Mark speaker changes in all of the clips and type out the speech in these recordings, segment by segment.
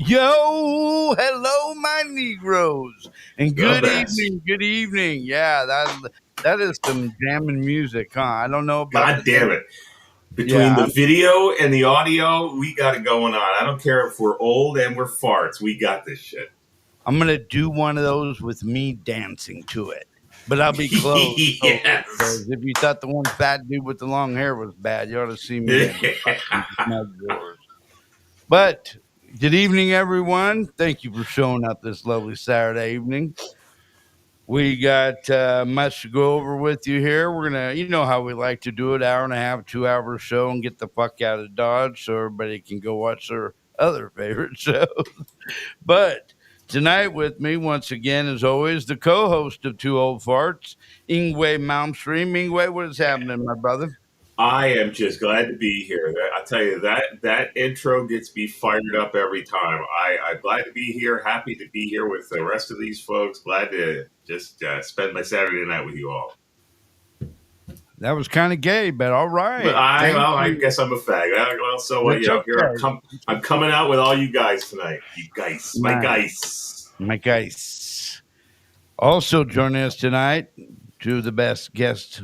Speaker 1: Yo, hello, my Negroes, and
Speaker 2: The
Speaker 1: good
Speaker 2: best.
Speaker 1: evening, good evening. Yeah, that is some jamming music, huh? I don't know about
Speaker 2: God
Speaker 1: the
Speaker 2: damn it.
Speaker 1: yeah.
Speaker 2: Between the video and the audio, we got it going on. I don't care if we're old and we're farts. We got this shit.
Speaker 1: I'm gonna do one of those with me dancing to it, but I'll be close. Totally,
Speaker 2: Yes.
Speaker 1: because if you thought the one fat dude with the long hair was bad, you ought to see me in fucking smug yours. But good evening, everyone. Thank you for showing up this lovely Saturday evening. We got much to go over with you here. We're gonna, you know how we like to do it, hour and a half, 2 hour show, and get the fuck out of Dodge so everybody can go watch their other favorite show. But tonight with me, once again, as always, the co-host of Two Old Farts, Ingwe Malmstream. Ingwe, what is happening, my brother?
Speaker 2: I am just glad to be here. I tell you that intro gets me fired up every time. I'm glad to be here. Happy to be here with the rest of these folks. Glad to just spend my Saturday night with you all.
Speaker 1: That was kind of gay, but all
Speaker 2: But
Speaker 1: right.
Speaker 2: I
Speaker 1: Thank
Speaker 2: well, I
Speaker 1: you.
Speaker 2: guess I'm a fag. Well, so what?
Speaker 1: It's
Speaker 2: Here
Speaker 1: okay.
Speaker 2: I'm coming out with all you guys tonight. You guys, my
Speaker 1: My,
Speaker 2: guys.
Speaker 1: my guys. Also joining us tonight, two of the best guests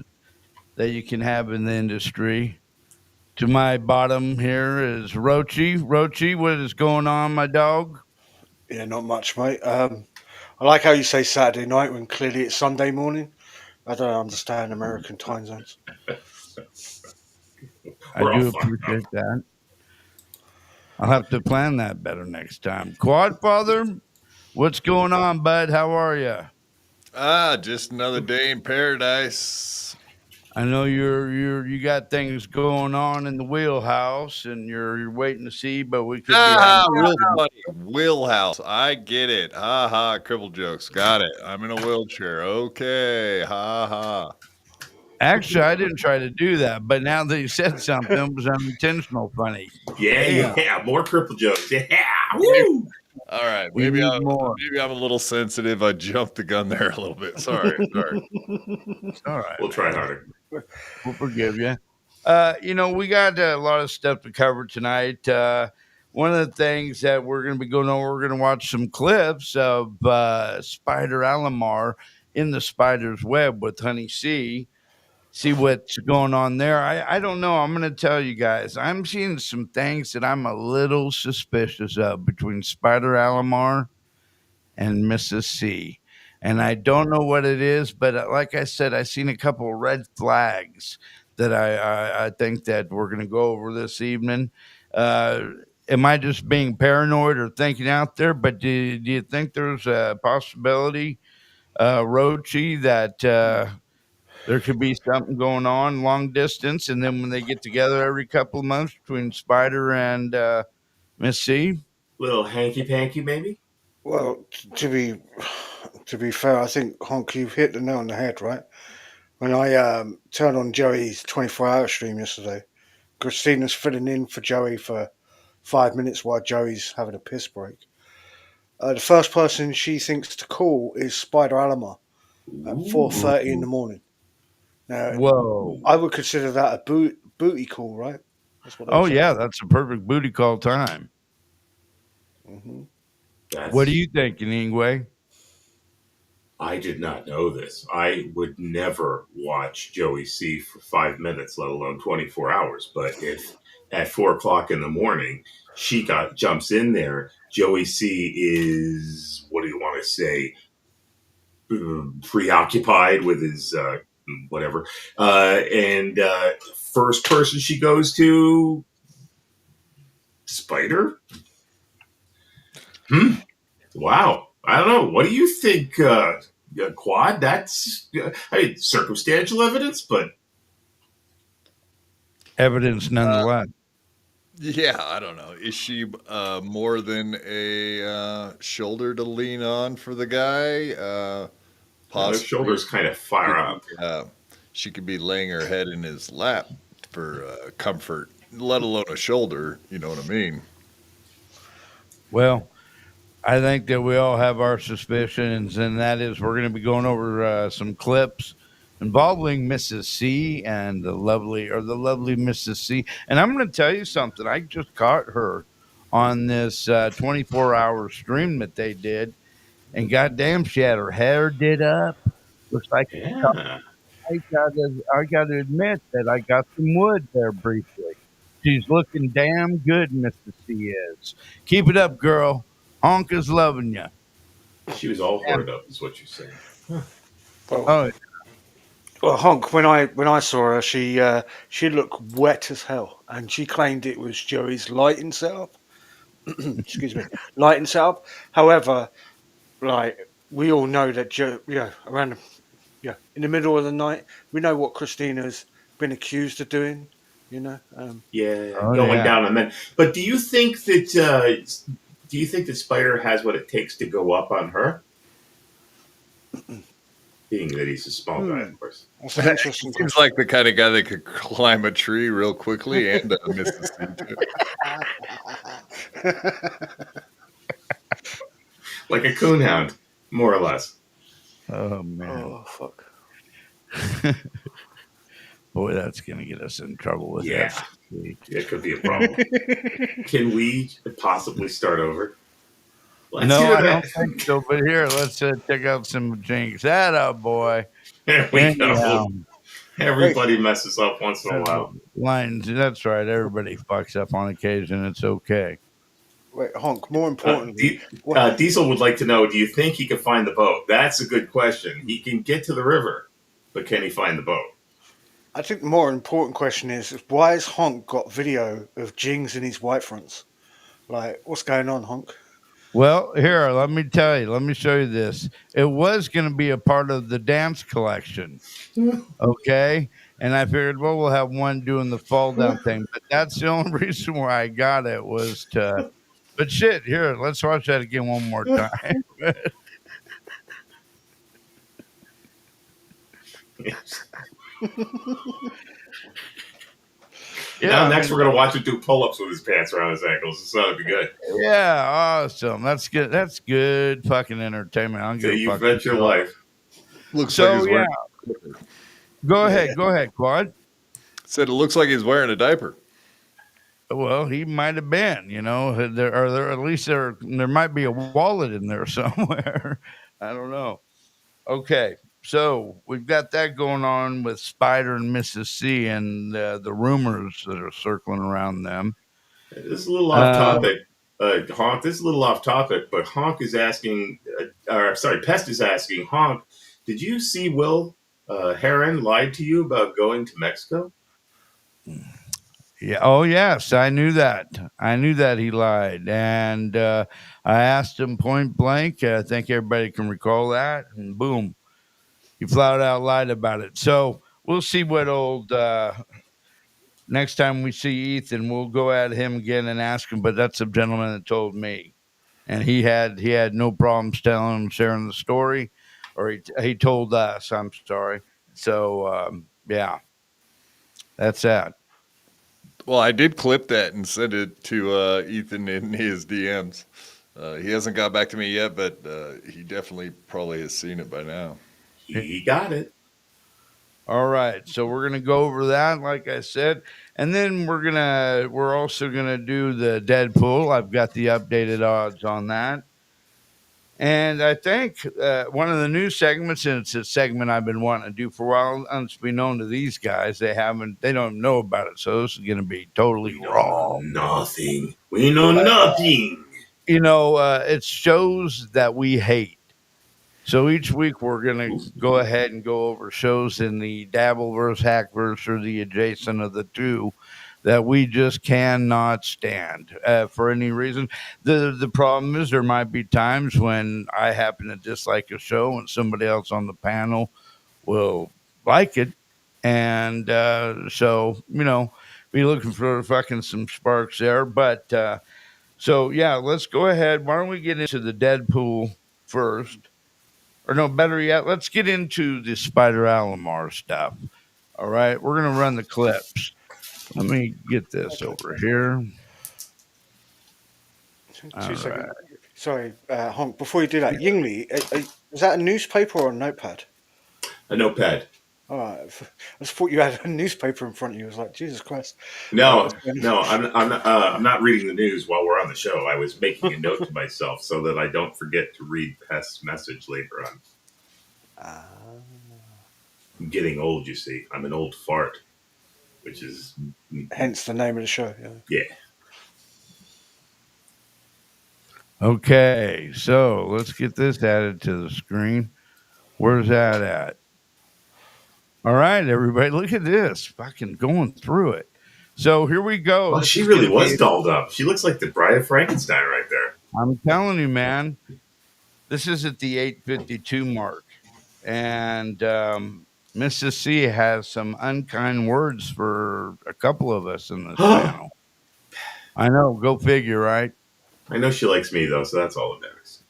Speaker 1: that you can have in the industry. To my bottom here is Rochi. Rochi, what is going on, my dog?
Speaker 3: Yeah, not much, mate. I like how you say Saturday night when clearly it's Sunday morning. I don't understand American time zones.
Speaker 1: I
Speaker 2: We're all
Speaker 1: do
Speaker 2: fucked up.
Speaker 1: appreciate that. I'll have to plan that better next time. Quad Father, what's going on, bud? How are you?
Speaker 4: Just another day in paradise.
Speaker 1: I know you got things going on in the wheelhouse, and you're waiting to see, but we could be having.
Speaker 4: Real funny. Wheelhouse. I get it. Ha ha. Cripple jokes. Got it. I'm in a wheelchair. Okay. Ha ha.
Speaker 1: Actually, I didn't try to do that, but now that you said something, it was unintentional funny.
Speaker 2: Yeah,
Speaker 1: Damn,
Speaker 2: yeah. More cripple jokes. Yeah. Woo.
Speaker 4: All right.
Speaker 1: we need more.
Speaker 4: Maybe I'm a little sensitive. I jumped the gun there a little bit. Sorry. Sorry.
Speaker 1: It's all right,
Speaker 2: We'll try
Speaker 1: man.
Speaker 2: harder.
Speaker 1: We'll forgive you. We got a lot of stuff to cover tonight. One of the things that we're going to be going over, we're going to watch some clips of Spider Alamar in the Spider's Web with Honey C. See what's going on there. I don't know. I'm going to tell you guys. I'm seeing some things that I'm a little suspicious of between Spider Alamar and Mrs. C. And I don't know what it is, but like I said, I seen a couple of red flags that I think that we're going to go over this evening. Uh, am I just being paranoid or thinking out there? But do you think there's a possibility, Rochi, that there could be something going on long distance, and then when they get together every couple of months between Spider and Miss C?
Speaker 2: Little hanky panky, maybe.
Speaker 3: Well, to be fair, I think Honk, you've hit the nail on the head, right? When I turned on Joey's 24-hour stream yesterday, Christina's filling in for Joey for 5 minutes while Joey's having a piss break. The first person she thinks to call is Spider Alama at 4:30 in the morning. Now,
Speaker 1: Whoa.
Speaker 3: I would consider that a booty call, right? That's what they
Speaker 1: Oh,
Speaker 3: would say.
Speaker 1: yeah, that's a perfect booty call time.
Speaker 3: Hmm.
Speaker 1: What are
Speaker 2: That's.
Speaker 1: you thinking, Ingwe?
Speaker 2: I did not know this. I would never watch Joey C for 5 minutes, let alone 24 hours. But if at 4 o'clock in the morning she jumps in there, Joey C is, what do you want to say, preoccupied with his whatever. And first person she goes to, Spider? Hmm. Wow. I don't know. What do you think, Quad? That's, circumstantial evidence, but
Speaker 1: Evidence nonetheless.
Speaker 4: Yeah, I don't know. Is she more than a shoulder to lean on for the guy?
Speaker 2: those
Speaker 4: Possibly.
Speaker 2: shoulders kind of fire up.
Speaker 4: She could be laying her head in his lap for comfort, let alone a shoulder. You know what I mean?
Speaker 1: Well, I think that we all have our suspicions, and that is we're going to be going over some clips involving Mrs. C and the lovely Mrs. C. And I'm going to tell you something. I just caught her on this 24-hour stream that they did, and goddamn, she had her hair did up. Looks like
Speaker 2: Yeah.
Speaker 1: I gotta admit that I got some wood there briefly. She's looking damn good, Mrs. C is. Keep it up, girl. Honk is loving you.
Speaker 2: She was all horrid up, is what you're saying. Huh.
Speaker 3: Well,
Speaker 1: Oh,
Speaker 3: well, Honk. When I saw her, she looked wet as hell, and she claimed it was Joey's lighting setup. Excuse me, lighting setup. However, like we all know that around in the middle of the night, we know what Christina's been accused of doing. You know,
Speaker 2: Yeah,
Speaker 1: oh
Speaker 2: going
Speaker 1: yeah.
Speaker 2: down on men. But do you think that Spider has what it takes to go up on her? Being that he's a small guy, of course.
Speaker 3: that's an
Speaker 4: He
Speaker 3: interesting
Speaker 4: seems
Speaker 3: question.
Speaker 4: like the kind of guy that could climb a tree real quickly and miss the sea too.
Speaker 2: Like a coonhound, more or less.
Speaker 1: Oh man.
Speaker 3: Oh fuck.
Speaker 1: Boy, that's gonna get us in trouble with
Speaker 2: Yeah,
Speaker 1: FCC.
Speaker 2: it could be a problem. Can we possibly start over? Let's
Speaker 1: No,
Speaker 2: hear
Speaker 1: I don't
Speaker 2: that.
Speaker 1: think so. But here, let's check out some jinx. That up, boy.
Speaker 2: There we
Speaker 1: Anyhow,
Speaker 2: go. Everybody messes up once in a
Speaker 1: that's
Speaker 2: while.
Speaker 1: lines. That's right. Everybody fucks up on occasion. It's okay.
Speaker 3: Wait, Honk. More importantly,
Speaker 2: Diesel would like to know, do you think he can find the boat? That's a good question. He can get to the river, but can he find the boat?
Speaker 3: I think the more important question is why has Honk got video of Jings and his white fronts? Like, what's going on, Honk?
Speaker 1: Well, here, let me tell you. Let me show you this. It was going to be a part of the dance collection. Okay. And I figured, well, we'll have one doing the fall down thing. But that's the only reason why I got it was to. But shit, here, let's watch that again one more time.
Speaker 2: Now,
Speaker 1: Yeah, I
Speaker 2: next
Speaker 1: mean,
Speaker 2: we're going to watch him do pull-ups with his pants around his ankles. It's going to be good.
Speaker 1: yeah, awesome. That's good. That's good fucking entertainment. I'm
Speaker 2: So
Speaker 1: gonna
Speaker 2: you
Speaker 1: fucking
Speaker 2: bet your life.
Speaker 4: Looks like
Speaker 1: So
Speaker 4: he's
Speaker 1: yeah,
Speaker 4: wearing.
Speaker 1: go ahead, Quad.
Speaker 4: Said it looks like he's wearing a diaper.
Speaker 1: Well, he might have been, there at least there might be a wallet in there somewhere. I don't know. Okay, so we've got that going on with Spider and Mrs. C and the rumors that are circling around them.
Speaker 2: This is a little off
Speaker 1: Uh,
Speaker 2: topic, Honk. This is a little off topic, but Honk is asking, Pest is asking, Honk, did you see Will Heron lied to you about going to Mexico?
Speaker 1: Yeah. Oh, yes. I knew that. I knew that he lied, and I asked him point blank. I think everybody can recall that, and boom, he flat out lied about it. So we'll see what old. Next time we see Ethan, we'll go at him again and ask him. But that's the gentleman that told me, and he had no problems telling him, sharing the story, or he told us. I'm sorry. So yeah, that's that.
Speaker 4: Well, I did clip that and send it to Ethan in his DMs. He hasn't got back to me yet, but he definitely probably has seen it by now.
Speaker 2: He got it.
Speaker 1: All right, so we're gonna go over that, like I said, and then we're also gonna do the Deadpool. I've got the updated odds on that, and I think one of the new segments, and it's a segment I've been wanting to do for a while, unbeknown to these guys, they don't know about it, so this is gonna be totally
Speaker 2: We know
Speaker 1: raw.
Speaker 2: nothing. We know nothing.
Speaker 1: It's shows that we hate. So each week we're gonna go ahead and go over shows in the Dabbleverse, Hackverse, or the adjacent of the two that we just cannot stand for any reason. The problem is there might be times when I happen to dislike a show and somebody else on the panel will like it, and so be looking for fucking some sparks there. But so yeah, let's go ahead. Why don't we get into the Deadpool first? Or no, better yet, let's get into the Spider Alamar stuff. All right, we're gonna run the clips. Let me get this over here.
Speaker 3: Two
Speaker 1: All
Speaker 3: seconds.
Speaker 1: right.
Speaker 3: Sorry, Honk. Before you do that, Yingli, is that a newspaper or a notepad?
Speaker 2: A notepad.
Speaker 3: All right. I just thought you had a newspaper in front of you. I was like, Jesus Christ.
Speaker 2: No,
Speaker 3: What's going on?
Speaker 2: no, I'm not reading the news while we're on the show. I was making a note to myself so that I don't forget to read Pest's message later on. I'm getting old, you see. I'm an old fart, which is
Speaker 3: Hence the name of the show. Yeah.
Speaker 2: yeah.
Speaker 1: Okay, so let's get this added to the screen. Where's that at? All right, everybody, look at this. Fucking going through it. So here we go.
Speaker 2: Well,
Speaker 1: This
Speaker 2: she
Speaker 1: is
Speaker 2: really
Speaker 1: gonna
Speaker 2: was
Speaker 1: be,
Speaker 2: dolled up. She looks like the Bride of Frankenstein right there.
Speaker 1: I'm telling you, man. This is at the 8:52 mark. And Mrs. C has some unkind words for a couple of us in this panel. I know, go figure, right?
Speaker 2: I know she likes me though, so that's all that matters.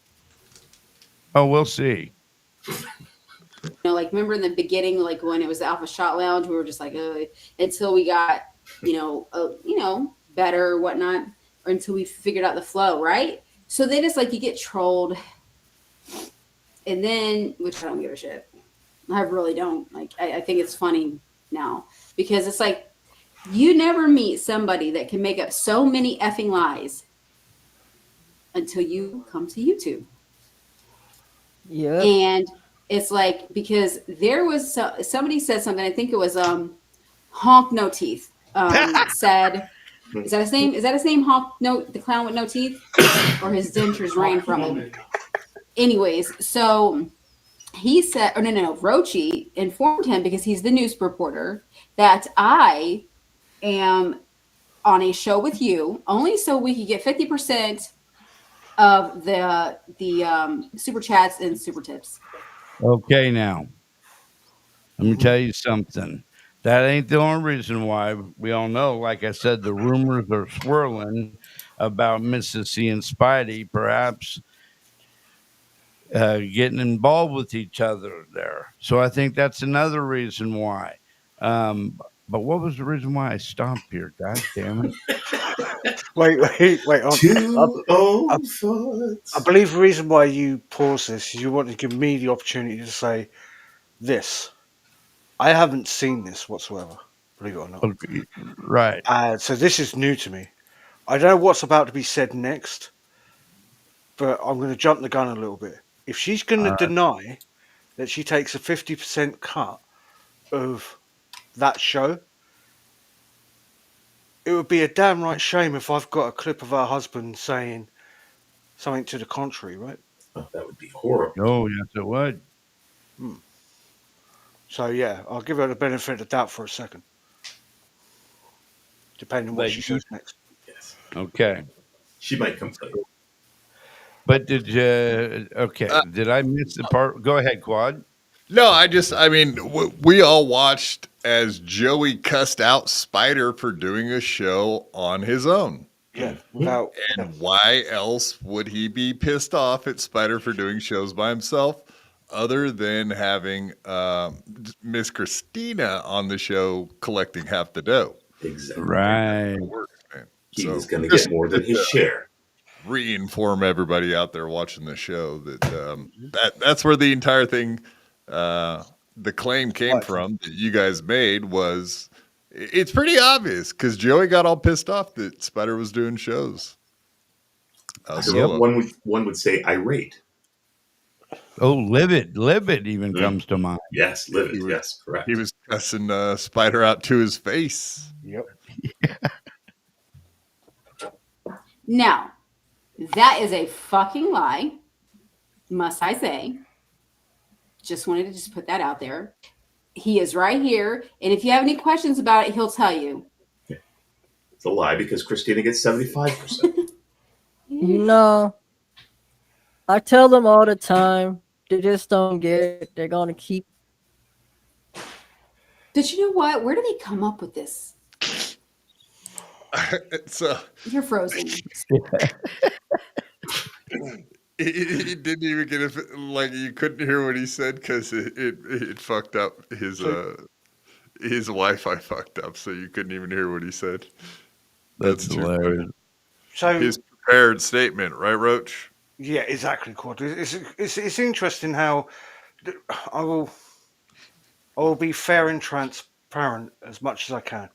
Speaker 1: Oh, we'll see.
Speaker 5: Like remember in the beginning, like when it was the Alpha Shot Lounge, we were just like, until we got, better or whatnot, or until we figured out the flow, right? So they just like you get trolled, and then which I don't give a shit. I really don't. Like I think it's funny now because it's like you never meet somebody that can make up so many effing lies until you come to YouTube.
Speaker 6: Yeah.
Speaker 5: And it's like because there was somebody said something. I think it was Honk No Teeth said. Is that his name? Is that his name? Honk No, the clown with no teeth, or his dentures ran from him. Anyways, so he said, oh no, Rochi informed him because he's the news reporter that I am on a show with you only so we could get 50% of the super chats and super tips.
Speaker 1: Okay, now let me tell you something. That ain't the only reason why. We all know, like I said, the rumors are swirling about Mrs. C and Spidey perhaps getting involved with each other there. So I think that's another reason why. But what was the reason why I stopped here? God damn it.
Speaker 3: Wait.
Speaker 2: Two
Speaker 3: I
Speaker 2: old farts.
Speaker 3: believe the reason why you pause this is you want to give me the opportunity to say this. I haven't seen this whatsoever, believe it or not.
Speaker 1: Okay, right.
Speaker 3: So this is new to me. I don't know what's about to be said next, but I'm going to jump the gun a little bit. If she's going to deny that she takes a 50% cut of that show, it would be a damn right shame if I've got a clip of her husband saying something to the contrary, right?
Speaker 2: Oh, that would be horrible.
Speaker 1: Oh, yes, it would.
Speaker 3: So yeah, I'll give her the benefit of the doubt for a second, depending on what
Speaker 1: But
Speaker 3: she
Speaker 1: you-
Speaker 3: says next.
Speaker 2: Yes,
Speaker 1: Okay.
Speaker 2: she might complain.
Speaker 1: But did you? Okay. Did I miss the part? Go ahead, Quad.
Speaker 4: No, I mean, we all watched as Joey cussed out Spider for doing a show on his own.
Speaker 3: Yeah, without.
Speaker 4: And why else would he be pissed off at Spider for doing shows by himself, other than having Miss Christina on the show collecting half the dough?
Speaker 2: Exactly.
Speaker 1: Right.
Speaker 2: He
Speaker 4: So
Speaker 2: was going to
Speaker 4: just
Speaker 2: get more than his share.
Speaker 4: Reinform everybody out there watching the show that that's where the entire thing, the claim came
Speaker 3: Right.
Speaker 4: from that you guys made was. It's pretty obvious because Joey got all pissed off that Spider was doing shows. Solo.
Speaker 2: One would say irate.
Speaker 1: Oh, livid even comes to mind.
Speaker 2: Yes, livid. Yes, correct.
Speaker 4: He was cussing Spider out to his face.
Speaker 3: Yep.
Speaker 5: Now, that is a fucking lie, must I say. Just wanted to just put that out there. He is right here, and if you have any questions about it, he'll tell you.
Speaker 2: It's a lie because Christina gets 75%.
Speaker 6: No. I tell them all the time. They just don't get it. They're going to keep.
Speaker 5: But you know what? Where do they come up with this?
Speaker 4: So
Speaker 5: You're frozen.
Speaker 4: he didn't even get it. Like you couldn't hear what he said because it fucked up his Wi-Fi fucked up, so you couldn't even hear what he said.
Speaker 1: That's hilarious.
Speaker 3: So
Speaker 4: his prepared statement, right, Roach?
Speaker 3: yeah, exactly, Quad. It's interesting how I will. I will be fair and transparent as much as I can.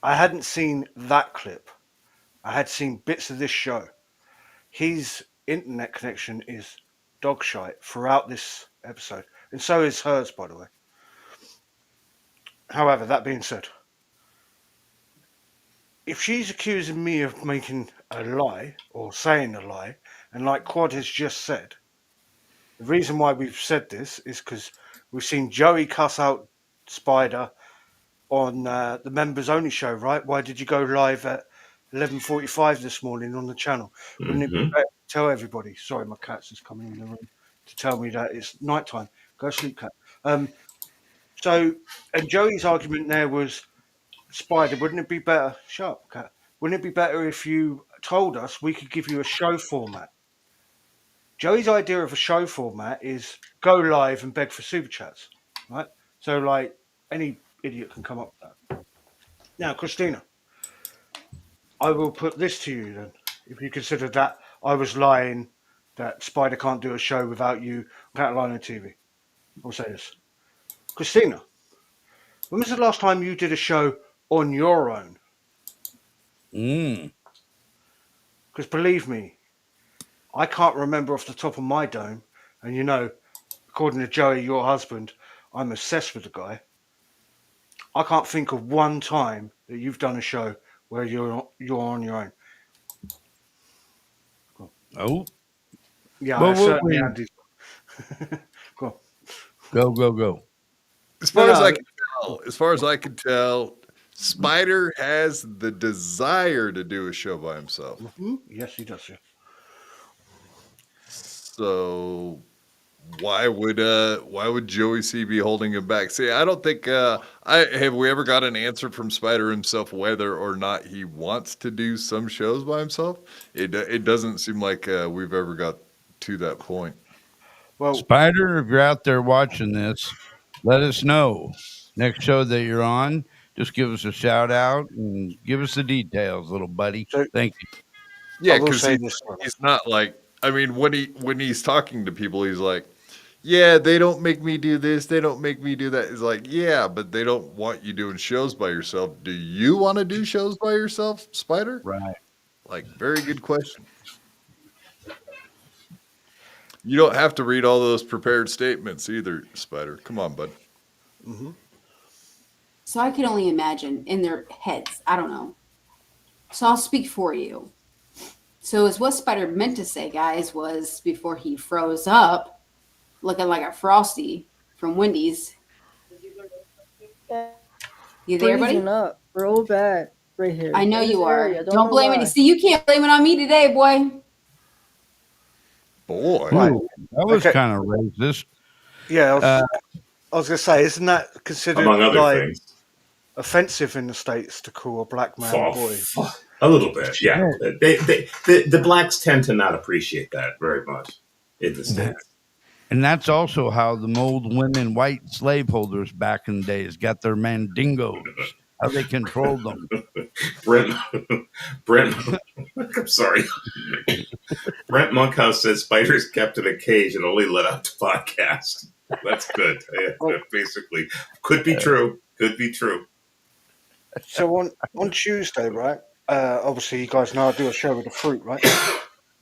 Speaker 3: I hadn't seen that clip. I had seen bits of this show. His internet connection is dog shite throughout this episode, and so is hers, by the way. However, that being said, if she's accusing me of making a lie or saying a lie, and like Quad has just said, the reason why we've said this is because we've seen Joey cuss out Spider on the members only show, right? Why did you go live at 11:45 this morning on the channel? Wouldn't it be
Speaker 2: Hmm.
Speaker 3: better to tell everybody? Sorry, my cat's just coming in the room to tell me that it's nighttime. Go sleep, cat. So, and Joey's argument there was, Spider, wouldn't it be better? Shut up, cat. Wouldn't it be better if you told us we could give you a show format? Joey's idea of a show format is go live and beg for super chats, right? So, like, any idiot can come up with that. Now, Christina, I will put this to you then. If you consider that I was lying, that Spider can't do a show without you, without line on TV. I'll say this. Christina, when was the last time you did a show on your own?
Speaker 1: Mm.
Speaker 3: Because believe me, I can't remember off the top of my dome. And you know, according to Joey, your husband, I'm obsessed with the guy. I can't think of one time that you've done a show where you're on your own.
Speaker 1: Oh,
Speaker 3: Yeah,
Speaker 1: well,
Speaker 3: I certainly had these. Go on.
Speaker 1: go.
Speaker 4: As far
Speaker 3: No,
Speaker 4: as I
Speaker 3: no.
Speaker 4: can tell, Spider has the desire to do a show by himself.
Speaker 3: Yes, he does. Yeah.
Speaker 4: So why would Joey C be holding him back? See, I don't think have we ever got an answer from Spider himself whether or not he wants to do some shows by himself. It doesn't seem like we've ever got to that point.
Speaker 3: Well,
Speaker 1: Spider, if you're out there watching this, let us know. Next show that you're on, just give us a shout out and give us the details, little buddy.
Speaker 3: so
Speaker 1: Thank you.
Speaker 4: Yeah,
Speaker 3: I will
Speaker 4: because
Speaker 3: say this.
Speaker 4: he's not like, I mean, when he's talking to people, he's like, yeah, they don't make me do this, they don't make me do that. It's like, yeah, but they don't want you doing shows by yourself. Do you want to do shows by yourself, Spider?
Speaker 1: Right.
Speaker 4: Like, very good question. You don't have to read all those prepared statements either, Spider. Come on, bud.
Speaker 3: Mm-hmm.
Speaker 5: So I can only imagine in their heads. I don't know. So I'll speak for you. So is what Spider meant to say, guys, was before he froze up, looking like a Frosty from Wendy's. You there, buddy?
Speaker 6: Freezing up real bad right here.
Speaker 5: I know
Speaker 6: This
Speaker 5: you are.
Speaker 6: area,
Speaker 5: Don't
Speaker 6: know
Speaker 5: blame
Speaker 6: why.
Speaker 5: it. See, you can't blame it on me today, boy.
Speaker 4: Boy.
Speaker 3: Right.
Speaker 1: Ooh, that was
Speaker 3: Okay.
Speaker 1: kind of racist.
Speaker 3: Yeah, I was going to say, isn't that considered
Speaker 2: Among other
Speaker 3: like
Speaker 2: things.
Speaker 3: offensive in the States to call a black man a boy?
Speaker 2: A little bit, yeah. The blacks tend to not appreciate that very much in the States.
Speaker 1: And that's also how the old women, white slaveholders back in the days got their mandingos, how they controlled them.
Speaker 2: Brent, I'm sorry. Brent Monkhouse says spiders kept in a cage and only let out to podcast. That's good. Yeah, basically, could be true. Could be true.
Speaker 3: So on Tuesday, right? Obviously, you guys know I do a show with the fruit, right?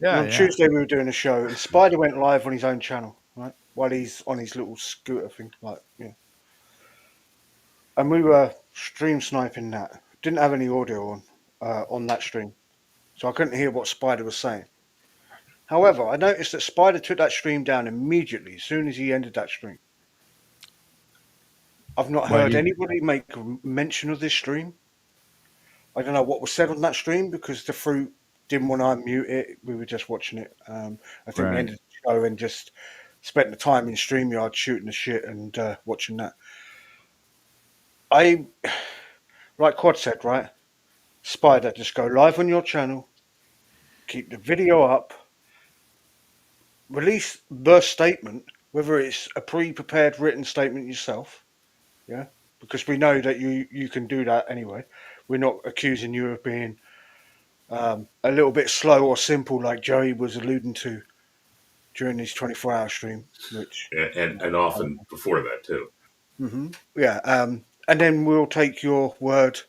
Speaker 1: Yeah,
Speaker 3: On Tuesday, we were doing a show, and Spider went live on his own channel, right? While he's on his little scooter thing, like, yeah. And we were stream sniping that. Didn't have any audio on that stream, so I couldn't hear what Spider was saying. However, I noticed that Spider took that stream down immediately as soon as he ended that stream. I've not heard anybody make mention of this stream. I don't know what was said on that stream because the fruit didn't want to unmute it. We were just watching it. I think we ended the show and just spent the time in StreamYard shooting the shit and watching that. Like Quad said, right? Spider, just go live on your channel, keep the video up, release the statement, whether it's a pre-prepared written statement yourself, yeah, because we know that you can do that anyway. We're not accusing you of being a little bit slow or simple like Joey was alluding to during his 24-hour stream, which
Speaker 2: And often before that, too.
Speaker 3: Yeah. And then we'll take your word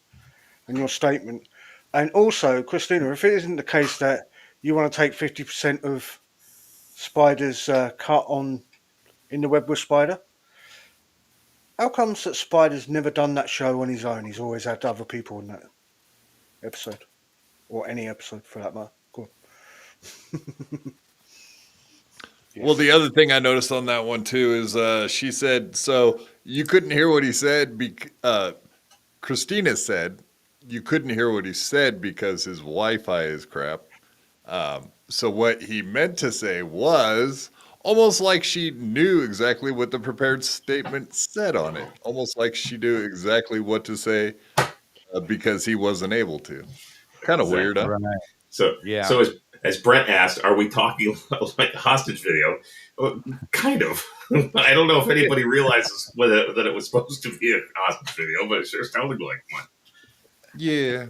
Speaker 3: and your statement. And also, Christina, if it isn't the case that you want to take 50% of Spider's cut on in the web with Spider, how comes that Spider's never done that show on his own? He's always had other people in that episode, or any episode for that matter. Go on.
Speaker 4: Well, the other thing I noticed on that one too is she said, so you couldn't hear what he said. Christina said you couldn't hear what he said because his Wi-Fi is crap. So what he meant to say was almost like she knew exactly what the prepared statement said on it. Almost like she knew exactly what to say because he wasn't able to. Kind of weird, huh?
Speaker 1: Right.
Speaker 2: So,
Speaker 1: Yeah.
Speaker 2: so as Brent asked, are we talking like a hostage video? Well, kind of. I don't know if anybody realizes that it was supposed to be a hostage video, but it sure sounded like one.
Speaker 4: Yeah.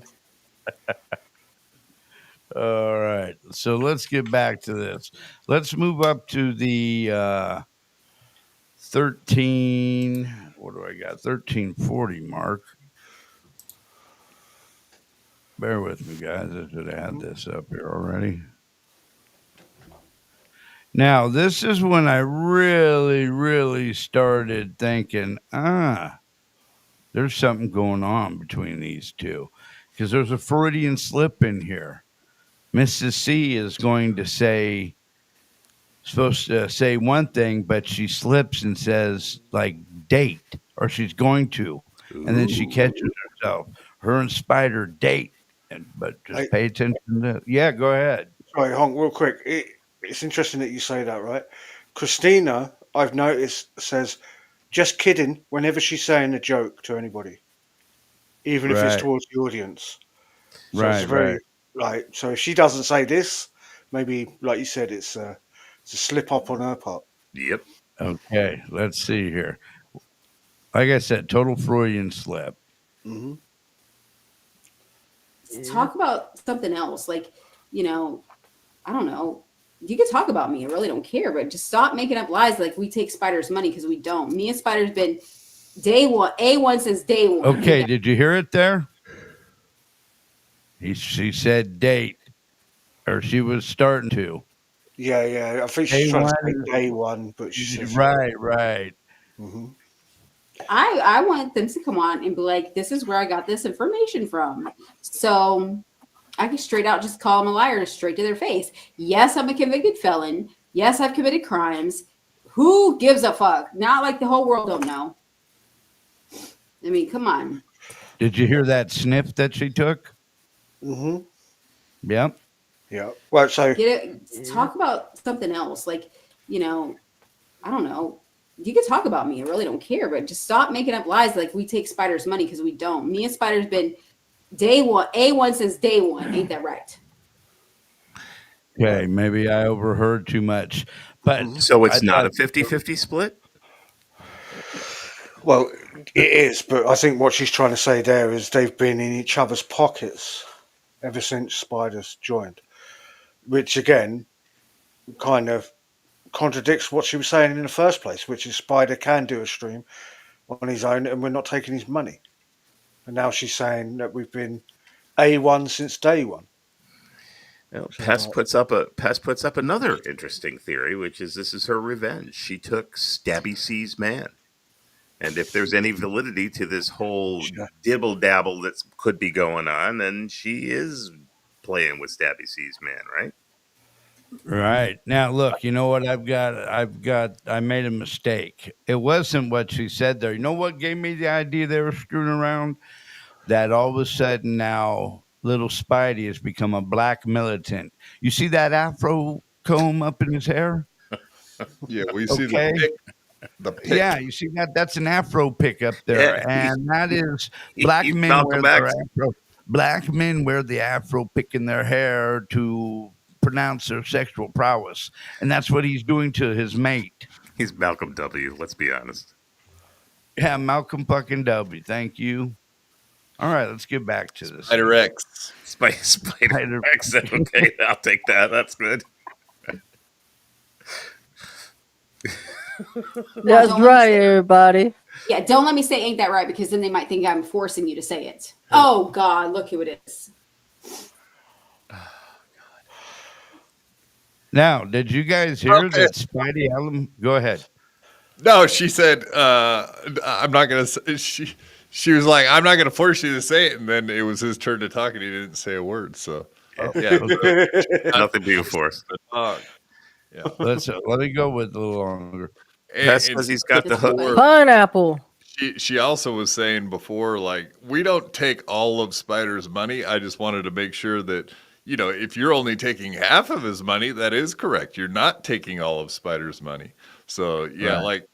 Speaker 1: All right. So let's get back to this. Let's move up to the 13. What do I got? 1340 mark. Bear with me, guys. I should have had this up here already. Now, this is when I really, really started thinking, there's something going on between these two. Because there's a Freudian slip in here. Mrs. C is going to say, supposed to say one thing, but she slips and says, like, date, or she's going to. And then she catches herself. Her and Spider date. But just pay attention to. Yeah, go ahead.
Speaker 3: Sorry, Honk, real quick. It's interesting that you say that, right? Christina, I've noticed, says, just kidding whenever she's saying a joke to anybody, even if it's
Speaker 1: Right.
Speaker 3: towards the audience. So
Speaker 1: Right,
Speaker 3: it's very,
Speaker 1: right.
Speaker 3: so if she doesn't say this, maybe, like you said, it's a slip up on her part.
Speaker 2: Yep.
Speaker 1: Okay, let's see here. Like I said, total Freudian slip.
Speaker 3: Mm-hmm.
Speaker 5: Talk about something else. Like, I don't know. You can talk about me. I really don't care, but just stop making up lies like we take Spider's money because we don't. Me and Spider's been A1 since day one.
Speaker 1: Okay, did you hear it there? She said date, or she was starting to.
Speaker 3: Yeah. I think
Speaker 1: Day
Speaker 3: she's trying to
Speaker 1: one
Speaker 3: say day one, but she says
Speaker 1: right.
Speaker 3: Mm-hmm.
Speaker 5: I want them to come on and be like, this is where I got this information from. So I can straight out just call them a liar straight to their face. Yes, I'm a convicted felon. Yes, I've committed crimes. Who gives a fuck? Not like the whole world don't know. I mean, come on.
Speaker 1: Did you hear that sniff that she took?
Speaker 3: Mm-hmm.
Speaker 1: Yep.
Speaker 3: Yeah. Well, so
Speaker 5: talk about something else. Like, I don't know. You can talk about me. I really don't care, but just stop making up lies like we take Spider's money because we don't. Me and Spider's been A1 since day one. Ain't that right?
Speaker 1: Okay, maybe I overheard too much. But
Speaker 2: So it's not a 50-50 split?
Speaker 3: Well, it is, but I think what she's trying to say there is they've been in each other's pockets ever since Spider's joined, which again kind of contradicts what she was saying in the first place, which is Spider can do a stream on his own and we're not taking his money. And now she's saying that we've been A1 since day one.
Speaker 2: Well, Pest puts up another interesting theory, which is this is her revenge. She took Stabby C's man. And if there's any validity to this whole dibble dabble that could be going on, then she is playing with Stabby C's man, right?
Speaker 1: Right. Now look, you know what I made a mistake. It wasn't what she said there. You know what gave me the idea they were screwing around? That all of a sudden now little Spidey has become a black militant. You see that afro comb up in his hair?
Speaker 4: Yeah, we see the pick.
Speaker 1: Yeah, you see that? That's an afro pick up there.
Speaker 2: Yeah,
Speaker 1: and that is black men
Speaker 2: Malcolm
Speaker 1: wear their
Speaker 2: X.
Speaker 1: afro. Black men wear the afro pick in their hair to pronounce their sexual prowess. And that's what he's doing to his mate.
Speaker 2: He's Malcolm W, let's be honest.
Speaker 1: Yeah, Malcolm fucking W. Thank you. All right, let's get back to this.
Speaker 4: Spider X.
Speaker 2: Spider X. Okay, I'll take that. That's good.
Speaker 6: That's right, everybody.
Speaker 5: Yeah, don't let me say ain't that right, because then they might think I'm forcing you to say it. Oh God, look who it is.
Speaker 1: Now, did you guys hear
Speaker 4: Okay.
Speaker 1: that Spidey Allen? Go ahead.
Speaker 4: No, she said, I'm not going to, she was like, I'm not going to force you to say it. And then it was his turn to talk and he didn't say a word. So,
Speaker 1: Oh,
Speaker 4: yeah.
Speaker 2: Nothing being forced.
Speaker 4: Yeah.
Speaker 1: let me go with a little longer.
Speaker 2: Pest
Speaker 4: And
Speaker 2: says he's got the hook.
Speaker 4: before,
Speaker 6: Pineapple.
Speaker 4: she also was saying before, like, we don't take all of Spider's money. I just wanted to make sure that, you know, if you're only taking half of his money, that is correct. You're not taking all of Spider's money. So, yeah,
Speaker 1: Right.
Speaker 4: like,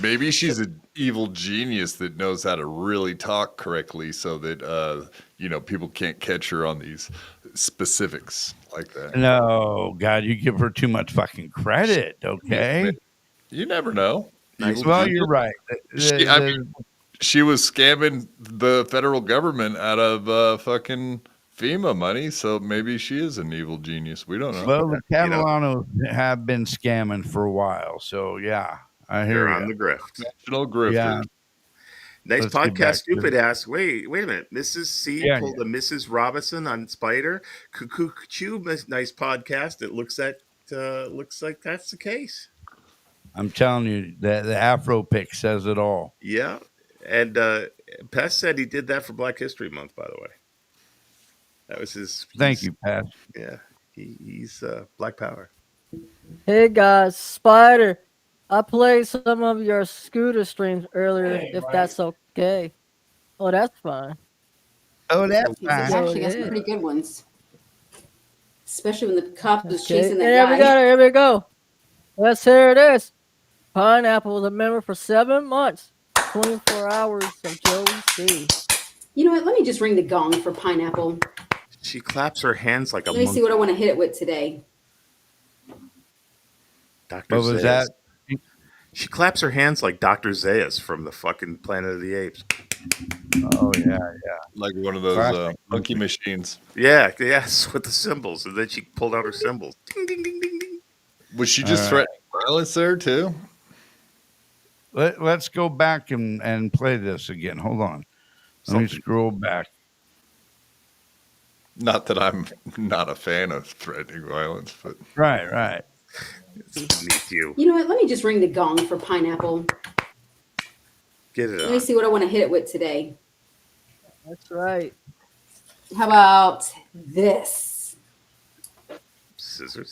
Speaker 4: maybe she's an evil genius that knows how to really talk correctly so that, you know, people can't catch her on these specifics like that.
Speaker 1: No, God, you give her too much fucking credit. Okay.
Speaker 4: You never know.
Speaker 2: Nice.
Speaker 4: Evil
Speaker 1: Well,
Speaker 4: genius.
Speaker 1: you're right.
Speaker 4: I mean, she was scamming the federal government out of fucking FEMA money, so maybe she is an evil genius. We don't know.
Speaker 1: well, the
Speaker 2: You know.
Speaker 1: Catalanos have been scamming for a while. So, yeah, I hear
Speaker 2: They're
Speaker 1: you.
Speaker 2: on the grift.
Speaker 4: National grifter.
Speaker 1: Yeah.
Speaker 2: Next
Speaker 1: Let's get back
Speaker 2: podcast,
Speaker 1: to-
Speaker 2: Stupid asks, wait a minute. Mrs. C
Speaker 1: Yeah,
Speaker 2: pulled a Mrs. Robinson on Spider. Cuckoo, nice podcast. It looks like that's the case.
Speaker 1: I'm telling you, the Afro pick says it all.
Speaker 2: Yeah. And Pest said he did that for Black History Month, by the way. That was his.
Speaker 1: Thank you, Pat.
Speaker 2: Yeah. He's Black Power.
Speaker 6: Hey guys, Spider. I played some of your scooter streams earlier, if that's okay. Oh, that's fine.
Speaker 1: Oh, that's
Speaker 5: He's
Speaker 1: fine.
Speaker 5: actually got some
Speaker 6: Yeah.
Speaker 5: pretty good ones, especially when the cop was
Speaker 6: Okay.
Speaker 5: chasing that
Speaker 6: Here we
Speaker 5: guy.
Speaker 6: go. Here we go. Let's hear this. Pineapple was a member for 7 months. 24 hours of Joey C.
Speaker 5: You know what? Let me just ring the gong for Pineapple.
Speaker 2: She claps her hands like a
Speaker 5: Let me see
Speaker 2: monkey.
Speaker 5: what I want to hit it with today.
Speaker 2: Dr.
Speaker 1: What was
Speaker 2: Zayas.
Speaker 1: that?
Speaker 2: She claps her hands like Dr. Zayas from the fucking Planet of the Apes.
Speaker 1: Oh, yeah.
Speaker 4: Like one of those
Speaker 1: Classic.
Speaker 4: monkey machines.
Speaker 2: Yeah, yes, with the symbols. And then she pulled out her symbols. Ding, ding, ding, ding, ding.
Speaker 4: Was she just threatening violence there too?
Speaker 1: Let's go back and play this again. Hold on. Let me scroll back.
Speaker 4: Not that I'm not a fan of threatening violence, but
Speaker 1: Right.
Speaker 2: It's beneath you.
Speaker 5: You know what? Let me just ring the gong for Pineapple.
Speaker 2: Get it
Speaker 5: Let me
Speaker 2: on.
Speaker 5: see what I want to hit it with today.
Speaker 6: That's right.
Speaker 5: How about this?
Speaker 2: Scissors.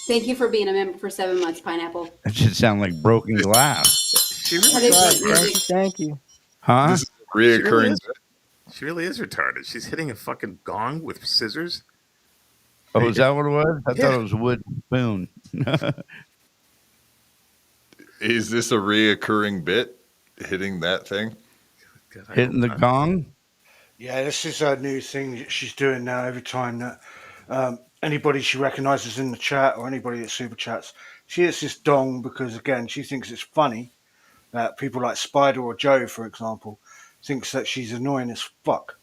Speaker 5: Thank you for being a member for 7 months, Pineapple.
Speaker 1: That should sound like broken glass.
Speaker 2: She
Speaker 5: How
Speaker 2: really,
Speaker 5: do
Speaker 6: Right.
Speaker 5: you-
Speaker 6: Thank you. Thank you.
Speaker 1: Huh?
Speaker 4: this is a reoccurring.
Speaker 2: she really is retarded. She's hitting a fucking gong with scissors.
Speaker 1: Oh, is that what it was? I
Speaker 2: Yeah.
Speaker 1: thought it was a wooden spoon.
Speaker 4: Is this a reoccurring bit? Hitting that thing?
Speaker 2: God, I
Speaker 1: Hitting the
Speaker 2: hope not.
Speaker 1: gong?
Speaker 3: Yeah, this is a new thing that she's doing now. Every time that anybody she recognizes in the chat or anybody that super chats, she hits this dong because, again, she thinks it's funny that people like Spider or Joe, for example, thinks that she's annoying as fuck.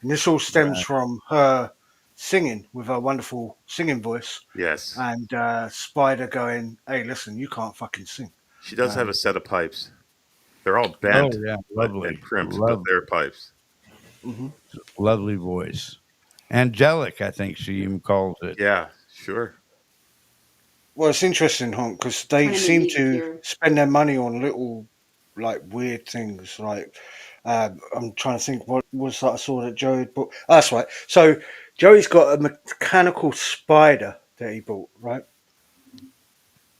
Speaker 3: And this all stems from her singing with her wonderful singing voice
Speaker 2: Yes.
Speaker 3: and Spider going, hey, listen, you can't fucking sing.
Speaker 2: She does have a set of pipes. They're all
Speaker 1: Oh,
Speaker 2: bent
Speaker 1: yeah.
Speaker 2: but-
Speaker 1: Lovely.
Speaker 2: and crimped, but they're pipes.
Speaker 1: Lovely voice. Angelic, I think she even calls it.
Speaker 2: Yeah, sure.
Speaker 3: Well, it's interesting, Honk, because they
Speaker 5: Trying to
Speaker 3: seem
Speaker 5: make
Speaker 3: to
Speaker 5: your-
Speaker 3: spend their money on little, like, weird things. Like, I'm trying to think what was that I saw that Joey had bought. Oh, that's right. So, Joey's got a mechanical spider that he bought, right?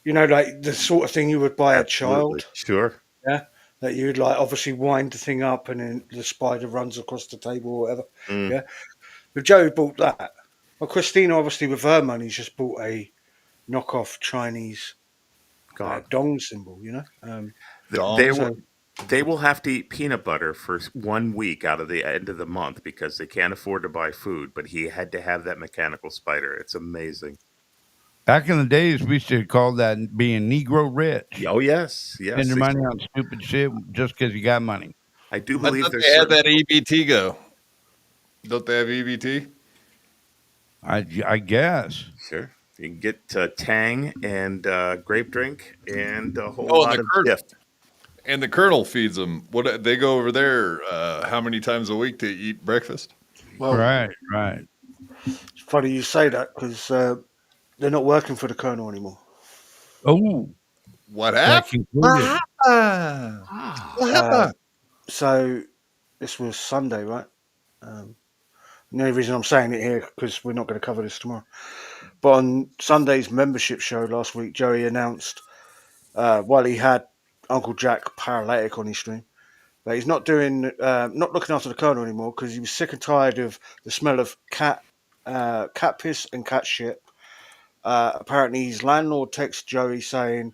Speaker 3: You know, like the sort of thing you would buy a
Speaker 2: Absolutely.
Speaker 3: child,
Speaker 2: Sure.
Speaker 3: that you'd, like, obviously wind the thing up and then the spider runs across the table or whatever.
Speaker 2: Mm.
Speaker 3: Yeah. But Joey bought that. Well, Christina, obviously, with her money, just bought a knockoff Chinese
Speaker 2: God.
Speaker 3: dong symbol, you know?
Speaker 4: Dong?
Speaker 2: They
Speaker 3: So-
Speaker 2: will, they will have to eat peanut butter for 1 week out of the end of the month because they can't afford to buy food. But he had to have that mechanical spider. It's amazing.
Speaker 1: Back in the days, we used to call that being Negro rich.
Speaker 2: Oh, yes. Yes.
Speaker 1: Spend your money on stupid shit just because you got money.
Speaker 2: I do
Speaker 4: I
Speaker 2: believe
Speaker 4: thought
Speaker 2: there's
Speaker 4: they had
Speaker 2: certain-
Speaker 4: that EBT go. Don't they have EBT?
Speaker 1: I guess.
Speaker 2: Sure. You can get Tang and grape drink and a whole
Speaker 4: Oh,
Speaker 2: lot of gift.
Speaker 4: and the Colonel feeds them. What they go over there? How many times a week to eat breakfast?
Speaker 3: Well,
Speaker 1: Right.
Speaker 3: it's funny you say that because they're not working for the Colonel anymore.
Speaker 1: Oh,
Speaker 4: What
Speaker 1: that
Speaker 4: happened?
Speaker 1: concluded.
Speaker 2: Ah,
Speaker 4: What
Speaker 3: Uh,
Speaker 4: happened?
Speaker 3: so this was Sunday, right? Um, the only reason I'm saying it here because we're not going to cover this tomorrow. But on Sunday's membership show last week, Joey announced while he had Uncle Jack paralytic on his stream, that he's not not looking after the Colonel anymore because he was sick and tired of the smell of cat piss and cat shit. Apparently, his landlord texted Joey saying,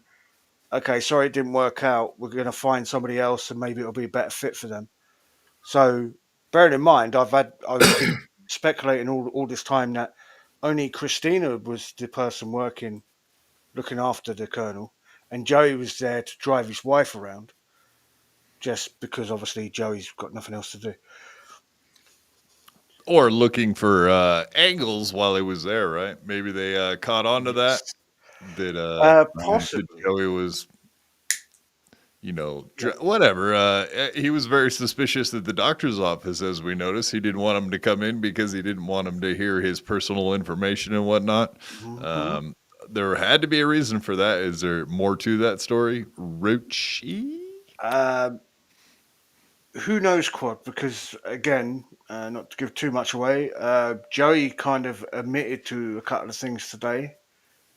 Speaker 3: "Okay, sorry it didn't work out. We're going to find somebody else, and maybe it'll be a better fit for them." So, bearing in mind, I've been speculating all this time that only Christina was the person working, looking after the Colonel, and Joey was there to drive his wife around, just because obviously Joey's got nothing else to do.
Speaker 4: Or looking for angles while he was there, right? Maybe they caught on to that. That
Speaker 3: Possibly.
Speaker 4: Joey was, whatever. He was very suspicious at the doctor's office, as we noticed. He didn't want him to come in because he didn't want him to hear his personal information and whatnot.
Speaker 3: Mhm.
Speaker 4: There had to be a reason for that. Is there more to that story, Rochi?
Speaker 3: Um, who knows, Quad? Because again, not to give too much away, Joey kind of admitted to a couple of things today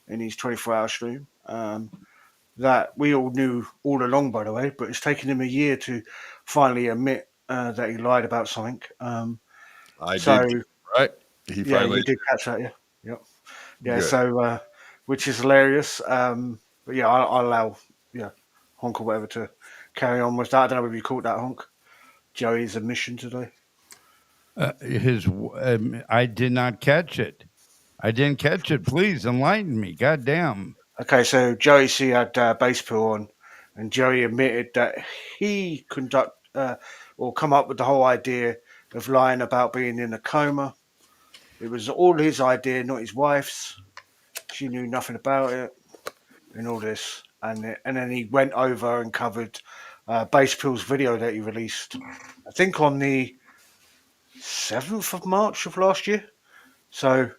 Speaker 3: in his 24-hour stream that we all knew all along, by the way, but it's taken him a year to finally admit that he lied about something.
Speaker 4: I
Speaker 3: So
Speaker 4: did, right? He
Speaker 3: yeah,
Speaker 4: finally
Speaker 3: you did catch that, yeah, yep, yeah.
Speaker 4: good.
Speaker 3: So which is hilarious. But yeah, I'll allow Honk or whatever to carry on with that. I don't know if you caught that, Honk. Joey's admission today.
Speaker 1: I did not catch it. I didn't catch it. Please enlighten me. God damn.
Speaker 3: Okay, so Joey C had bass pill on, and Joey admitted that he or come up with the whole idea of lying about being in a coma. It was all his idea, not his wife's. She knew nothing about it, and all this. And then he went over and covered Bass Pill's video that he released, I think on the 7th of March of last year. So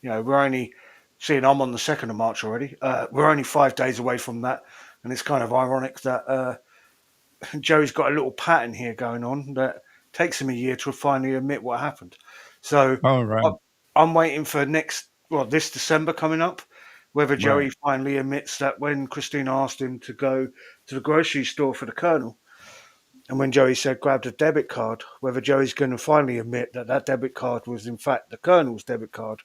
Speaker 3: we're only seeing I'm on the 2nd of March already. We're only 5 days away from that, and it's kind of ironic that Joey's got a little pattern here going on that takes him a year to finally admit what happened. So
Speaker 1: All right.
Speaker 3: I'm waiting for this December coming up, whether Joey
Speaker 1: Right.
Speaker 3: finally admits that when Christina asked him to go to the grocery store for the Colonel, and when Joey said grab the debit card, whether Joey's going to finally admit that that debit card was in fact the Colonel's debit card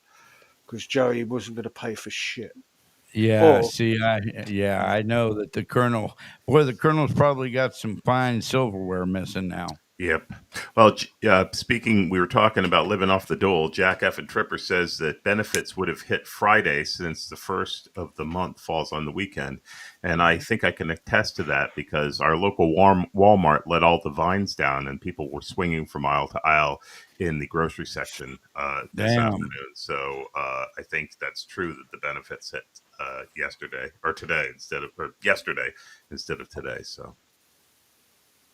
Speaker 3: because Joey wasn't going to pay for shit.
Speaker 1: Yeah.
Speaker 3: Or
Speaker 1: See, I know that the Colonel's probably got some fine silverware missing now.
Speaker 2: yep. Well, speaking, we were talking about living off the dole. Jack F. and Tripper says that benefits would have hit Friday since the first of the month falls on the weekend. And I think I can attest to that because our local Walmart let all the vines down and people were swinging from aisle to aisle in the grocery section this
Speaker 1: Damn.
Speaker 2: afternoon. So I think that's true that the benefits hit yesterday or yesterday instead of today. So.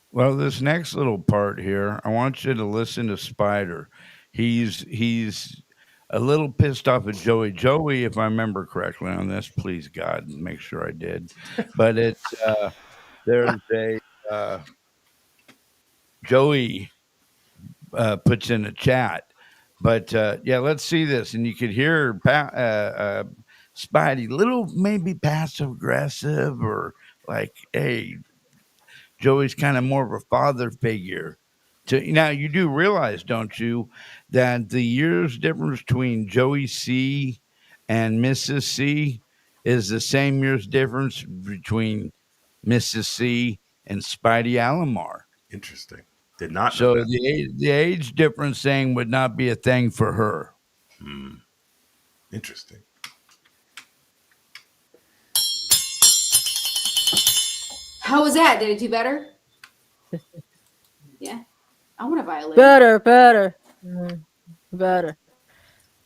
Speaker 1: Well, this next little part here, I want you to listen to Spider. He's a little pissed off at Joey. Joey, if I remember correctly on this, please God, make sure I did. But it's there's a Joey puts in a chat. But yeah, let's see this, and you could hear Spidey, little maybe passive aggressive, or like, hey, Joey's kind of more of a father figure. Now, you do realize, don't you, that the years difference between Joey C and Mrs. C is the same years difference between Mrs. C and Spidey Alomar.
Speaker 2: Interesting. Did not know
Speaker 1: So
Speaker 2: that.
Speaker 1: the age difference thing would not be a thing for her.
Speaker 2: Interesting.
Speaker 5: How was that? Did it do better? Yeah. I want a violin.
Speaker 6: Better.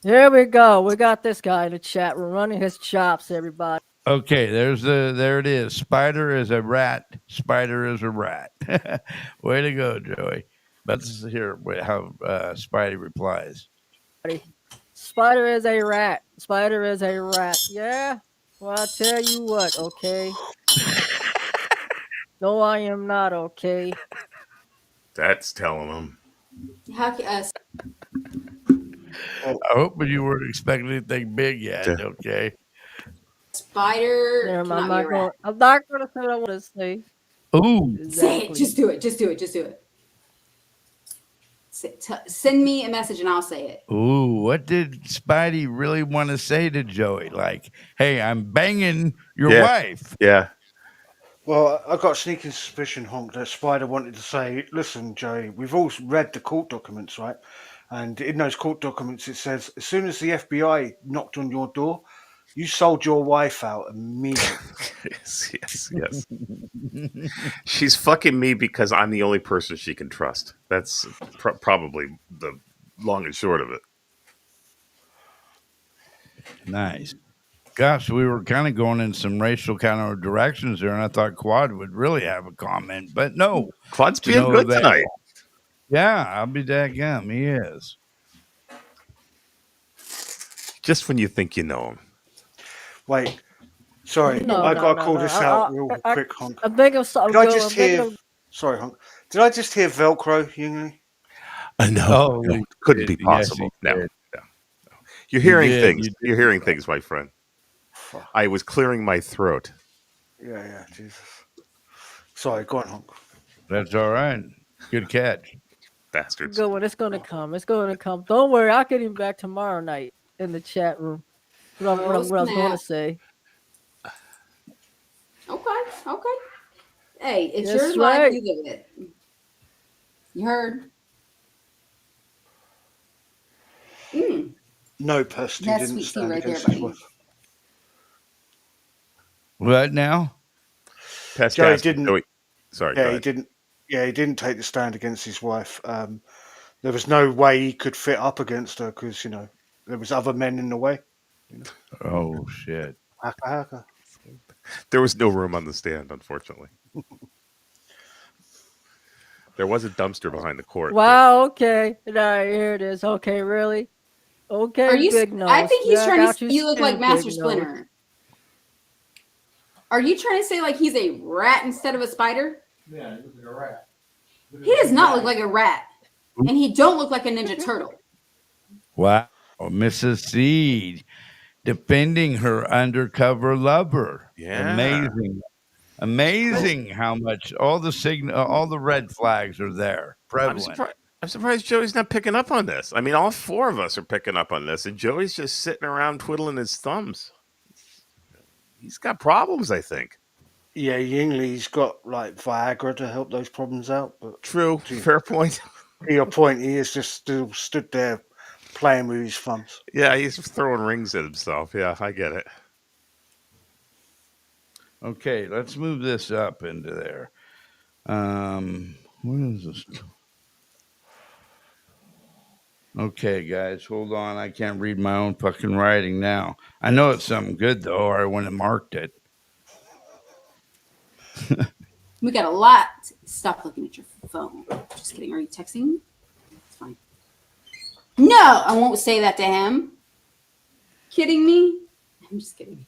Speaker 6: Here we go. We got this guy in the chat. We're running his chops, everybody.
Speaker 1: Okay, there it is. Spider is a rat. Spider is a rat. Way to go, Joey. Let's hear how Spidey replies.
Speaker 6: Spider is a rat. Spider is a rat. Yeah? Well, I'll tell you what, okay? No, I am not, okay?
Speaker 2: That's telling him.
Speaker 5: How ca-
Speaker 1: I hope you weren't expecting anything big yet.
Speaker 2: Yeah.
Speaker 1: Okay.
Speaker 5: Spider
Speaker 6: Never mind,
Speaker 5: cannot be a rat.
Speaker 6: I'm not going to say what I want to say.
Speaker 1: Ooh.
Speaker 5: Say it. Just do it. Just do it. Just do it. Send me a message and I'll say it.
Speaker 1: Ooh, what did Spidey really want to say to Joey? Like, hey, I'm banging your wife.
Speaker 2: Yeah.
Speaker 3: Well, I got a sneaking suspicion, Honk, that Spider wanted to say, listen, Joey, we've all read the court documents, right? And in those court documents, it says, as soon as the FBI knocked on your door, you sold your wife out immediately.
Speaker 2: yes. She's fucking me because I'm the only person she can trust. That's probably the long and short of it.
Speaker 1: Nice. Gosh, we were kind of going in some racial kind of directions there, and I thought Quad would really have a comment, but no.
Speaker 2: Quad's being good tonight.
Speaker 1: Yeah, I'll be daggum. He is.
Speaker 2: Just when you think you know him.
Speaker 3: Wait, sorry, I got to call this out real quick, Honk.
Speaker 6: I'm thinking of something.
Speaker 3: Did I just hear? Sorry, Honk. Did I just hear Velcro, Yingli?
Speaker 2: No, couldn't be possible. Yes, no. You're hearing things. You're hearing things, my friend. I was clearing my throat.
Speaker 3: Yeah, Jesus. Sorry, go on, Honk.
Speaker 1: That's all right. Good catch.
Speaker 2: Bastards.
Speaker 6: Good one. It's going to come. It's going to come. Don't worry. I'll get him back tomorrow night in the chat room. What I was going to say.
Speaker 5: Okay. Hey, it's your life. You live it. You heard?
Speaker 3: No, Pesty didn't stand against his wife.
Speaker 1: What now?
Speaker 3: Joey didn't.
Speaker 2: Sorry.
Speaker 3: Yeah, he didn't. Yeah, he didn't take the stand against his wife. There was no way he could fit up against her because there was other men in the way.
Speaker 1: Oh shit!
Speaker 3: Haka.
Speaker 2: There was no room on the stand, unfortunately. There was a dumpster behind the court.
Speaker 6: Wow. Okay. Now here it is. Okay. Really? Okay. Big nose.
Speaker 5: I think he's trying to say you look
Speaker 6: scared,
Speaker 5: like Master
Speaker 6: big
Speaker 5: Splinter.
Speaker 6: nose.
Speaker 5: Are you trying to say like he's a rat instead of a spider?
Speaker 7: Yeah, he looks like a rat.
Speaker 5: He does not look like a rat, and he don't look like a Ninja Turtle.
Speaker 1: Wow, Mrs. Seed defending her undercover lover.
Speaker 2: Yeah,
Speaker 1: amazing how much all the red flags are there prevalent.
Speaker 2: I'm surprised Joey's not picking up on this. I mean, all four of us are picking up on this, and Joey's just sitting around twiddling his thumbs. He's got problems, I think.
Speaker 3: Yeah, Yingli's got like Viagra to help those problems out. But
Speaker 2: true, fair point.
Speaker 3: To your point, he is just still stood there playing with his thumbs.
Speaker 2: Yeah, he's throwing rings at himself. Yeah, I get it.
Speaker 1: Okay, let's move this up into there. What is this? Okay, guys, hold on. I can't read my own fucking writing now. I know it's something good, though, or I wouldn't have marked it.
Speaker 5: We got a lot. Stop looking at your phone. Just kidding. Are you texting? It's fine. No, I won't say that to him. Kidding me? I'm just kidding.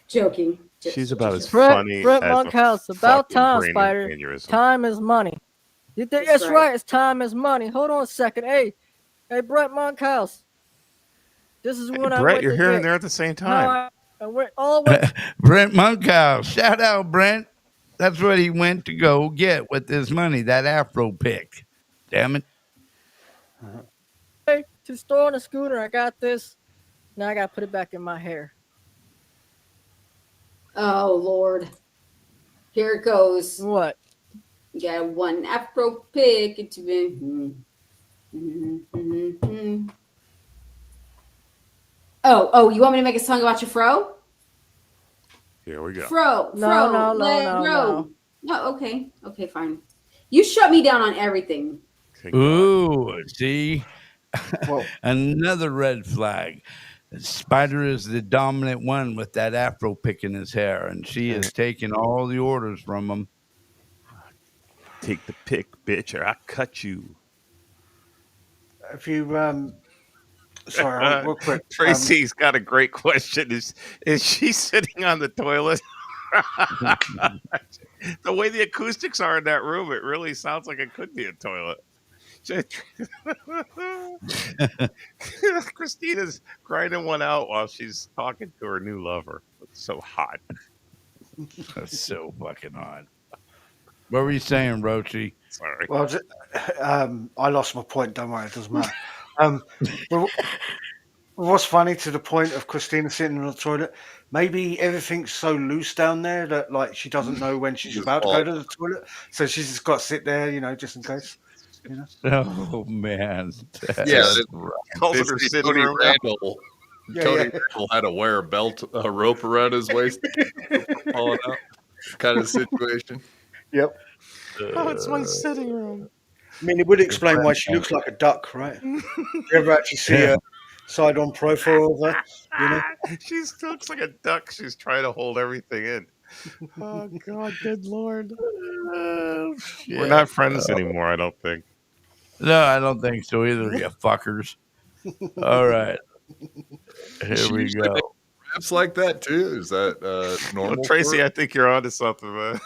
Speaker 5: Joking.
Speaker 2: She's about as funny
Speaker 6: Brett
Speaker 2: as
Speaker 6: Monkhouse. About time, Spider.
Speaker 2: Aneurysm.
Speaker 6: Time is money. That's right. It's time is money. Hold on a second. Hey, Brett Monkhouse. This is when
Speaker 2: Brett, you're here and there at the same time.
Speaker 6: I went all the way.
Speaker 1: Brent Monkhouse. Shout out, Brent. That's what he went to go get with his money, that Afro pick. Damn it.
Speaker 6: Hey, to the store on a scooter. I got this. Now I got to put it back in my hair.
Speaker 5: Oh, Lord. Here it goes.
Speaker 6: What?
Speaker 5: You got one Afro pick. It's been. Oh, you want me to make a song about your fro?
Speaker 2: Here we go.
Speaker 5: Fro. No, okay, fine. You shut me down on everything.
Speaker 1: Ooh, see?
Speaker 3: Well,
Speaker 1: Another red flag. Spider is the dominant one with that afro pick in his hair, and she is taking all the orders from him.
Speaker 7: Take the pick, bitch, or I cut you.
Speaker 3: if you sorry, real quick.
Speaker 7: Tracy's got a great question. Is she sitting on the toilet? The way the acoustics are in that room, it really sounds like it could be a toilet. Christina's grinding one out while she's talking to her new lover. It's so hot.
Speaker 1: That's so fucking hot. What were you saying, Rochi?
Speaker 7: Sorry.
Speaker 3: Well, I lost my point. Don't worry, it doesn't matter. But what's funny to the point of Christina sitting on the toilet? Maybe everything's so loose down there that like she doesn't know when she's about to go to the toilet, so she's just got to sit there, just in case.
Speaker 1: Oh man,
Speaker 4: Yeah,
Speaker 7: Calls it her
Speaker 4: basically
Speaker 7: sitting
Speaker 4: Tony
Speaker 7: room now.
Speaker 4: Randall. Tony Randall had to wear a rope around his waist, falling out, kind of situation.
Speaker 3: Yep.
Speaker 7: Oh, it's my sitting room.
Speaker 3: I mean, it would explain why she looks like a duck, right? You ever actually see a side-on profile of her?
Speaker 7: She still looks like a duck. She's trying to hold everything in. Oh God, good Lord. We're not friends anymore, I don't think.
Speaker 1: No, I don't think so either, you fuckers. All right. Here we go.
Speaker 4: Raps like that too. Is that normal?
Speaker 7: Tracy, I think you're onto something, man.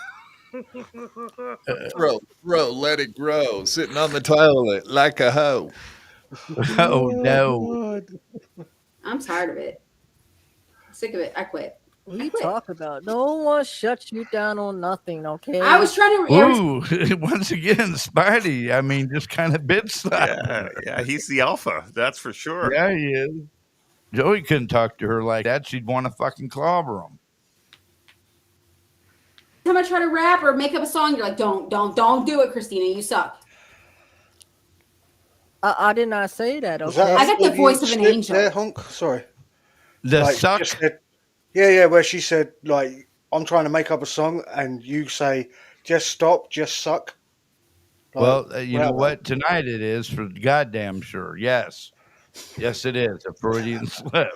Speaker 4: Bro, let it grow. Sitting on the toilet like a hoe.
Speaker 1: Oh no.
Speaker 5: I'm tired of it. Sick of it. I quit.
Speaker 6: What are you talking about? No one shuts you down on nothing, okay?
Speaker 5: I was trying to.
Speaker 1: Ooh, once again, Spidey. I mean, just kind of bitch slap.
Speaker 7: Yeah, he's the alpha. That's for sure.
Speaker 1: Yeah, he is. Joey couldn't talk to her like that. She'd want to fucking clobber him.
Speaker 5: Every time I try to rap or make up a song, you're like, don't do it, Christina. You suck.
Speaker 6: I did not say that, okay?
Speaker 5: I got the voice of an angel.
Speaker 3: There, Honk. Sorry.
Speaker 1: The
Speaker 3: Like,
Speaker 1: suck.
Speaker 3: just said- yeah, where she said, like, I'm trying to make up a song, and you say, just stop, just suck. Like,
Speaker 1: Well, you know what? Tonight it is for goddamn sure. Yes. Yes, it is. A Freudian slip.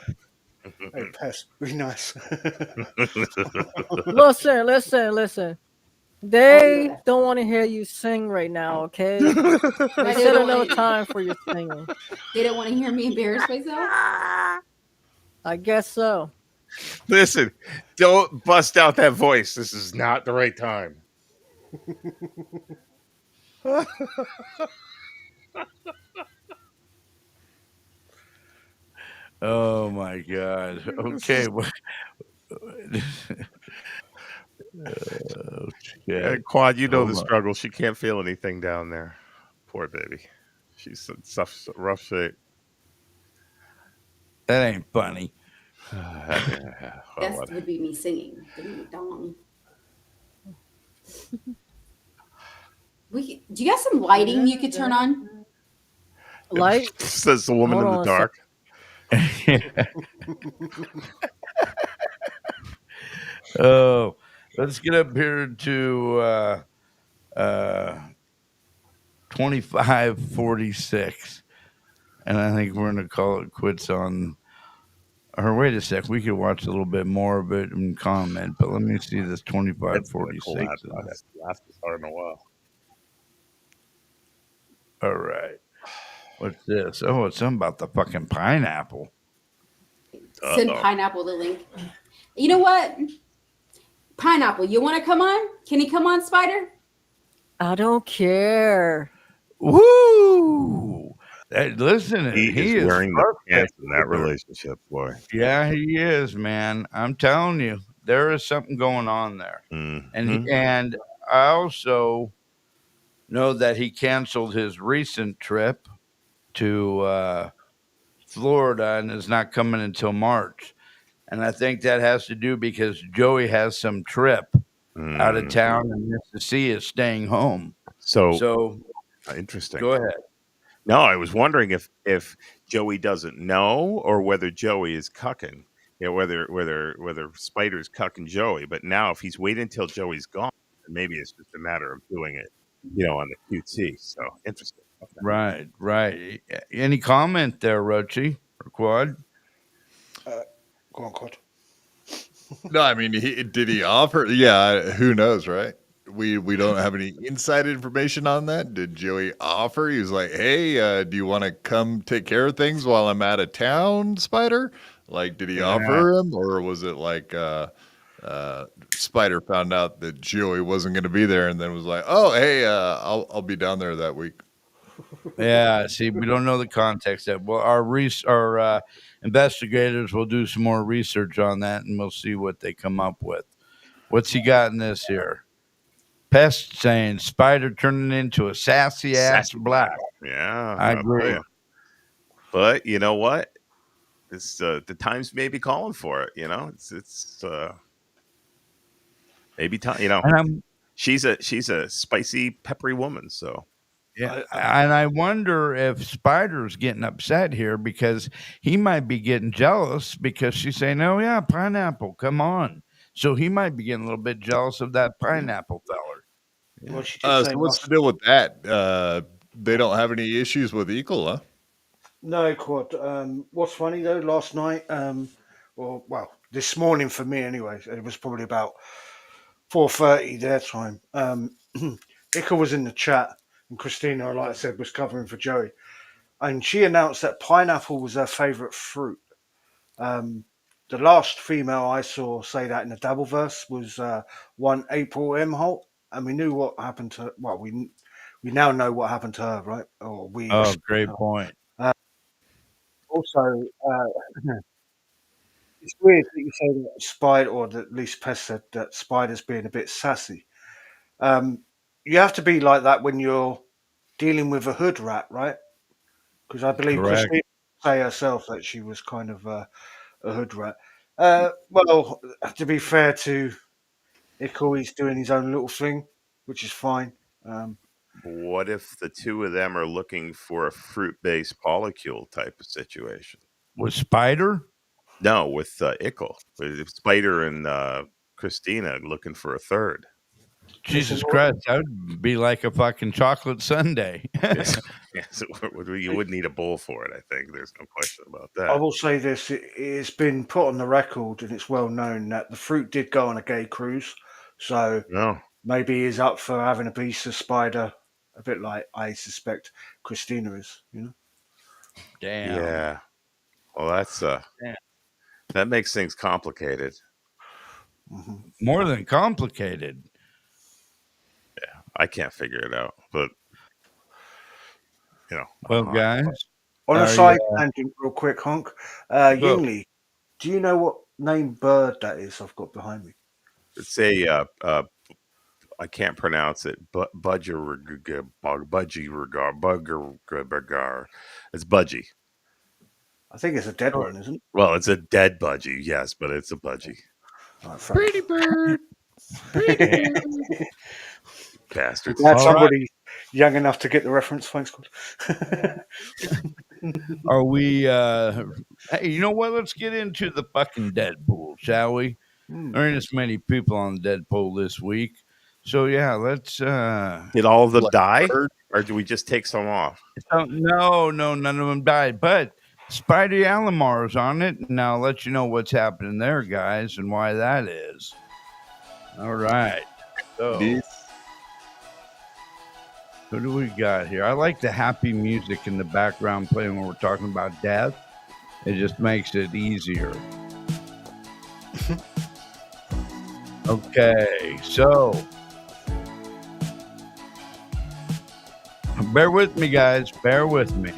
Speaker 3: Hey, Pest, be nice.
Speaker 6: Listen. They don't want to hear you sing right now, okay? They said no time for your singing.
Speaker 5: They don't want to hear me embarrass myself?
Speaker 6: I guess so.
Speaker 7: Listen, don't bust out that voice. This is not the right time.
Speaker 1: Oh my God. Okay.
Speaker 7: Quad, you know the struggle. She can't feel anything down there. Poor baby. She's in rough shape.
Speaker 1: That ain't funny.
Speaker 5: That would be me singing. Ding dong. Do you got some lighting you could turn on?
Speaker 6: Light?
Speaker 7: Says the woman in the dark.
Speaker 1: Oh, let's get up here to 25:46, and I think we're gonna call it quits on. Or wait a sec, we could watch a little bit more of it and comment. But let me see this 25:46.
Speaker 7: That's the fastest part in a while.
Speaker 1: All right, what's this? Oh, it's something about the fucking pineapple.
Speaker 5: Send Pineapple the link. You know what? Pineapple, you want to come on? Can he come on, Spider?
Speaker 6: I don't care.
Speaker 1: Woo! Listen,
Speaker 7: he is wearing the pants in that relationship, boy.
Speaker 1: Yeah, he is, man. I'm telling you, there is something going on there.
Speaker 7: Mm-hmm.
Speaker 1: And I also know that he canceled his recent trip to Florida and is not coming until March. And I think that has to do because Joey has some trip out of town and Mississippi is staying home. So
Speaker 7: interesting.
Speaker 1: Go ahead.
Speaker 7: No, I was wondering if Joey doesn't know or whether Joey is cucking. You know, whether Spider's cucking Joey. But now if he's waiting until Joey's gone, maybe it's just a matter of doing it, on the QT. So interesting.
Speaker 1: Right, right. Any comment there, Rochi or Quad?
Speaker 3: Go on, Quad.
Speaker 4: No, I mean, did he offer? Yeah, who knows, right? We don't have any inside information on that. Did Joey offer? He was like, "Hey, do you want to come take care of things while I'm out of town, Spider?" Like, did he
Speaker 1: Yeah.
Speaker 4: offer him, or was it like Spider found out that Joey wasn't going to be there, and then was like, "Oh, hey, I'll be down there that week."
Speaker 1: Yeah, see, we don't know the context yet. Well, our investigators will do some more research on that, and we'll see what they come up with. What's he got in this here? Pest saying Spider turning into a sassy ass
Speaker 7: Sassy
Speaker 1: black.
Speaker 7: Yeah,
Speaker 1: I
Speaker 7: I'll tell
Speaker 1: agree.
Speaker 7: ya. But you know what? It's the times may be calling for it. You know, it's maybe time. You know,
Speaker 1: And I'm
Speaker 7: she's a spicy, peppery woman. So
Speaker 1: yeah,
Speaker 3: I,
Speaker 1: and I wonder if Spider's getting upset here because he might be getting jealous because she's saying, "Oh yeah, pineapple, come on." So he might be getting a little bit jealous of that pineapple feller.
Speaker 3: well, she did say
Speaker 4: So what's the
Speaker 3: last.
Speaker 4: deal with that? They don't have any issues with Eagle, huh?
Speaker 3: No, Quad. What's funny though? Last night, or well, this morning for me anyway. It was probably about 4:30 their time. Ika was in the chat, and Christina, like I said, was covering for Joey, and she announced that pineapple was her favourite fruit. Um, the last female I saw say that in the Dabbleverse was one April M. Holt, and we knew what happened to. Well, we now know what happened to her, right? Or we
Speaker 1: Oh,
Speaker 3: assume
Speaker 1: great
Speaker 3: her.
Speaker 1: point.
Speaker 3: Also, it's weird that you say that Spider, or that at least Pest said that Spider's being a bit sassy. Um, you have to be like that when you're dealing with a hood rat, right? Because I believe
Speaker 1: Correct.
Speaker 3: Christine say herself that she was kind of a hood rat. Well, to be fair to Ickle, he's doing his own little thing, which is fine. Um,
Speaker 7: what if the two of them are looking for a fruit-based polycule type of situation?
Speaker 1: With Spider?
Speaker 7: No, with Ickle, with Spider and Christina looking for a third.
Speaker 3: listen,
Speaker 1: Jesus Christ, that would be like a fucking chocolate sundae.
Speaker 7: Yes, yes, you would need a bowl for it. I think there's no question about
Speaker 3: I
Speaker 7: that.
Speaker 3: will say this: it's been put on the record, and it's well known that the fruit did go on a gay cruise. So
Speaker 7: No,
Speaker 3: maybe he's up for having a piece of Spider, a bit like I suspect Christina is. You know.
Speaker 1: Damn.
Speaker 7: yeah. Well, that's
Speaker 1: Damn.
Speaker 7: that makes things complicated.
Speaker 3: hmm
Speaker 1: More than complicated.
Speaker 7: I can't figure it out, but you know,
Speaker 1: Well, guys,
Speaker 3: On a
Speaker 1: are
Speaker 3: side
Speaker 1: you,
Speaker 3: tangent, real quick, Honk.
Speaker 1: go.
Speaker 3: Yingli, do you know what name bird that is? I've got behind me.
Speaker 7: it's a I can't pronounce it, but budgie bugger. It's budgie.
Speaker 3: I think it's a dead
Speaker 1: Sure.
Speaker 3: one, isn't it?
Speaker 7: Well, it's a dead budgie, yes, but it's a budgie.
Speaker 3: Right, fair
Speaker 4: Pretty bird, pretty
Speaker 1: Yeah.
Speaker 4: bird.
Speaker 7: Bastards.
Speaker 3: Glad
Speaker 1: All right.
Speaker 3: somebody young enough to get the reference. Thanks, God.
Speaker 1: Are we hey, you know what? Let's get into the fucking Deadpool, shall we? There ain't as many people on Deadpool this week. So yeah, let's
Speaker 7: Did all of them
Speaker 4: Like
Speaker 7: die,
Speaker 4: bird.
Speaker 7: or do we just take some off?
Speaker 1: no, none of them died. But Spidey Alamar's on it, and I'll let you know what's happening there, guys, and why that is. All right. So who do we got here? I like the happy music in the background playing when we're talking about death. It just makes it easier. Okay, so bear with me, guys. Bear with me.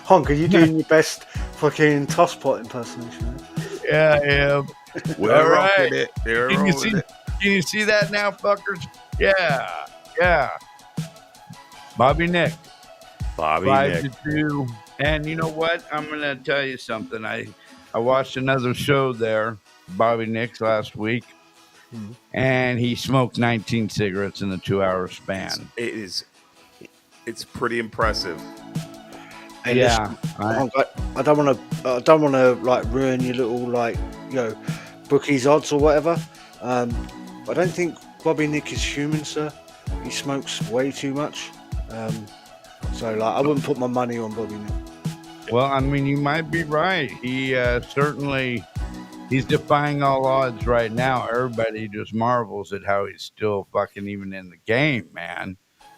Speaker 3: Honk, are you doing your best fucking tosspot impersonation?
Speaker 1: Yeah.
Speaker 7: We're
Speaker 1: All
Speaker 7: rocking
Speaker 1: right.
Speaker 7: it. They're
Speaker 1: Can you
Speaker 7: rolling
Speaker 1: see?
Speaker 7: it.
Speaker 1: Can you see that now, fuckers? Yeah. Bobby Nick,
Speaker 7: Bobby
Speaker 1: 5-2. And you know what? I'm gonna tell you something. I watched another show there, Bobby Nick's last week, and he smoked 19 cigarettes in a 2-hour span.
Speaker 7: It's pretty impressive.
Speaker 3: Hey,
Speaker 1: Yeah,
Speaker 3: listen, Honk, I don't want to like ruin your little like bookies odds or whatever. I don't think Bobby Nick is human, sir. He smokes way too much. So like, I wouldn't put my money on Bobby Nick.
Speaker 1: Well, I mean, you might be right. He certainly he's defying all odds right now. Everybody just marvels at how he's still fucking even in the game, man.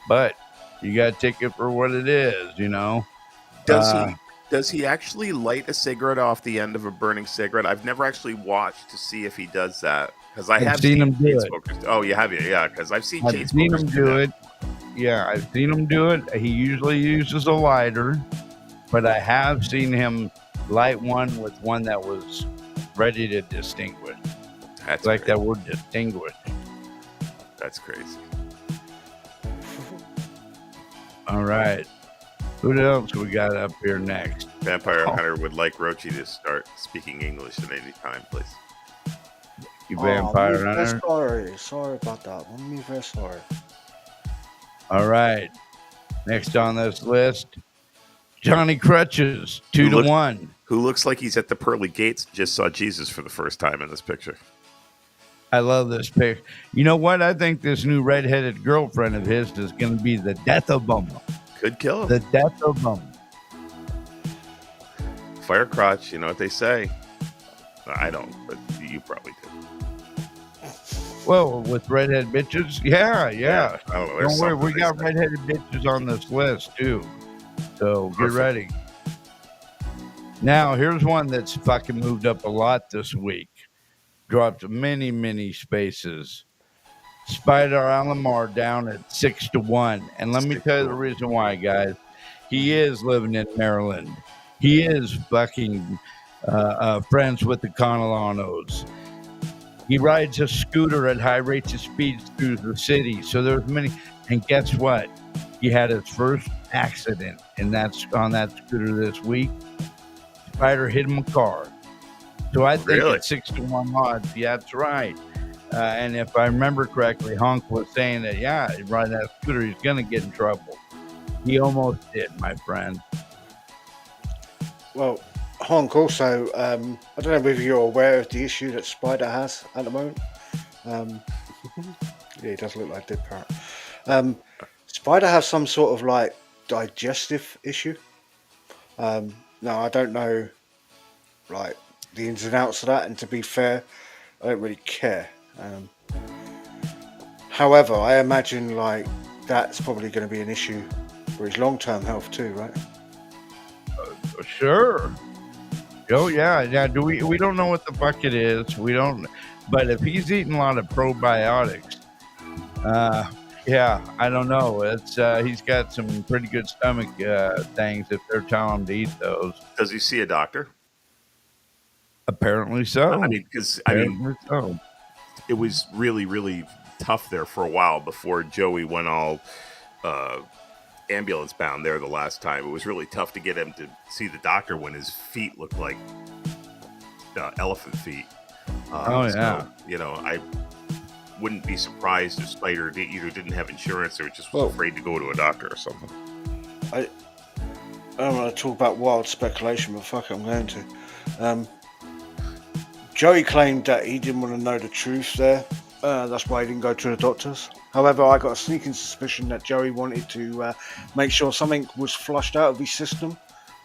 Speaker 1: But you got to take it for what it is, you know.
Speaker 7: Does he actually light a cigarette off the end of a burning cigarette? I've never actually watched to see if he does that, because I have seen
Speaker 1: him do
Speaker 7: chain
Speaker 1: it.
Speaker 7: smokers. Oh, you have, yeah, because I've seen chain
Speaker 1: I've seen
Speaker 7: smokers
Speaker 1: him do it. Yeah, I've seen him do it. He usually uses a lighter, but I have seen him light one with one that was ready to distinguish.
Speaker 7: That's
Speaker 1: like
Speaker 7: crazy.
Speaker 1: that word distinguish.
Speaker 7: That's crazy.
Speaker 1: All right. Who else we got up here next?
Speaker 7: Vampire Hunter would like Rochi to start speaking English at any time, please.
Speaker 1: You Vampire
Speaker 3: I'm
Speaker 1: Hunter.
Speaker 3: Sorry about that. I'm very sorry.
Speaker 1: All right. Next on this list, Johnny Crutches, 2-1.
Speaker 7: Who looks like he's at the pearly gates. Just saw Jesus for the first time in this picture.
Speaker 1: I love this pic. You know what? I think this new redheaded girlfriend of his is going to be the death of him.
Speaker 7: Could kill him.
Speaker 1: The death of him.
Speaker 7: Fire crotch, you know what they say. I don't, but you probably do.
Speaker 1: Well, with redhead bitches, yeah.
Speaker 7: I don't know.
Speaker 1: Don't worry, we got redheaded bitches on this list too. So get ready. Now, here's one that's fucking moved up a lot this week. Dropped many spaces. Spider and Lamar down at 6-1. And let me tell you the reason why, guys. He is living in Maryland. He is fucking friends with the Conolanos. He rides a scooter at high rates of speed through the city. So there's many. And guess what? He had his first accident, and that's on that scooter this week. Spider hit him a car. So I think at 6-1 odds, yeah, that's right. And if I remember correctly, Honk was saying that, yeah, riding that scooter, he's going to get in trouble. He almost did, my friend.
Speaker 3: Well, Honk also, I don't know whether you're aware of the issue that Spider has at the moment. Yeah, he does look like a dead parrot. Spider has some sort of like digestive issue. Now, I don't know like the ins and outs of that, and to be fair, I don't really care. However, I imagine like that's probably going to be an issue for his long-term health too, right?
Speaker 1: Sure. Oh yeah. We don't know what the fuck it is. We don't. But if he's eating a lot of probiotics, yeah, I don't know. It's he's got some pretty good stomach things if they're telling him to eat those.
Speaker 7: Does he see a doctor?
Speaker 1: Apparently so.
Speaker 7: I mean, because
Speaker 1: so.
Speaker 7: It was really tough there for a while before Joey went all ambulance bound there the last time. It was really tough to get him to see the doctor when his feet looked like elephant feet. So, you know, I wouldn't be surprised if Spider either didn't have insurance or just was afraid to go to a doctor or something.
Speaker 3: I don't want to talk about wild speculation, but fuck it, I'm going to. Joey claimed that he didn't want to know the truth there. That's why he didn't go to the doctors. However, I got a sneaking suspicion that Joey wanted to make sure something was flushed out of his system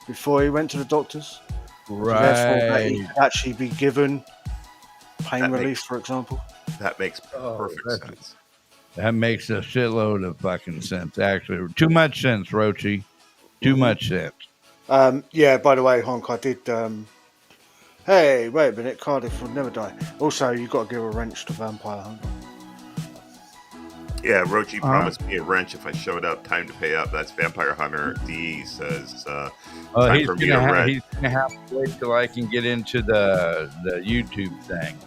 Speaker 3: before he went to the doctors.
Speaker 1: Right.
Speaker 3: So therefore, that he could actually be given pain relief, for example.
Speaker 7: That makes perfect sense.
Speaker 1: That makes a shitload of fucking sense, actually. Too much sense, Rochi. Too much sense.
Speaker 3: Yeah, by the way, Honk, I did... Hey, wait a minute, Cardiff will never die. Also, you've got to give a wrench to Vampire Hunter.
Speaker 7: Yeah, Rochi promised me a wrench if I showed up. Time to pay up. That's Vampire Hunter D says. Time for me to wrench.
Speaker 1: He's gonna have to wait till I can get into the YouTube thing.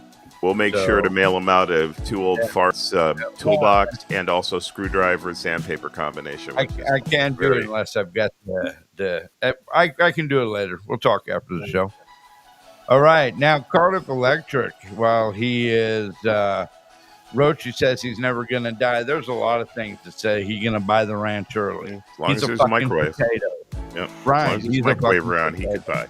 Speaker 7: We'll make sure to mail him out of Two Old Farts toolbox and also screwdriver and sandpaper combination.
Speaker 1: I can't do it unless I've got I can do it later. We'll talk after the show. All right, now Cardiff Electric, while he is, Rochi says he's never going to die. There's a lot of things to say. He's going to buy the ranch early.
Speaker 7: As long
Speaker 1: he's
Speaker 7: as there's a microwave.
Speaker 1: Potato.
Speaker 7: Yep.
Speaker 1: Right.
Speaker 7: As long as there's a microwave around, he could buy.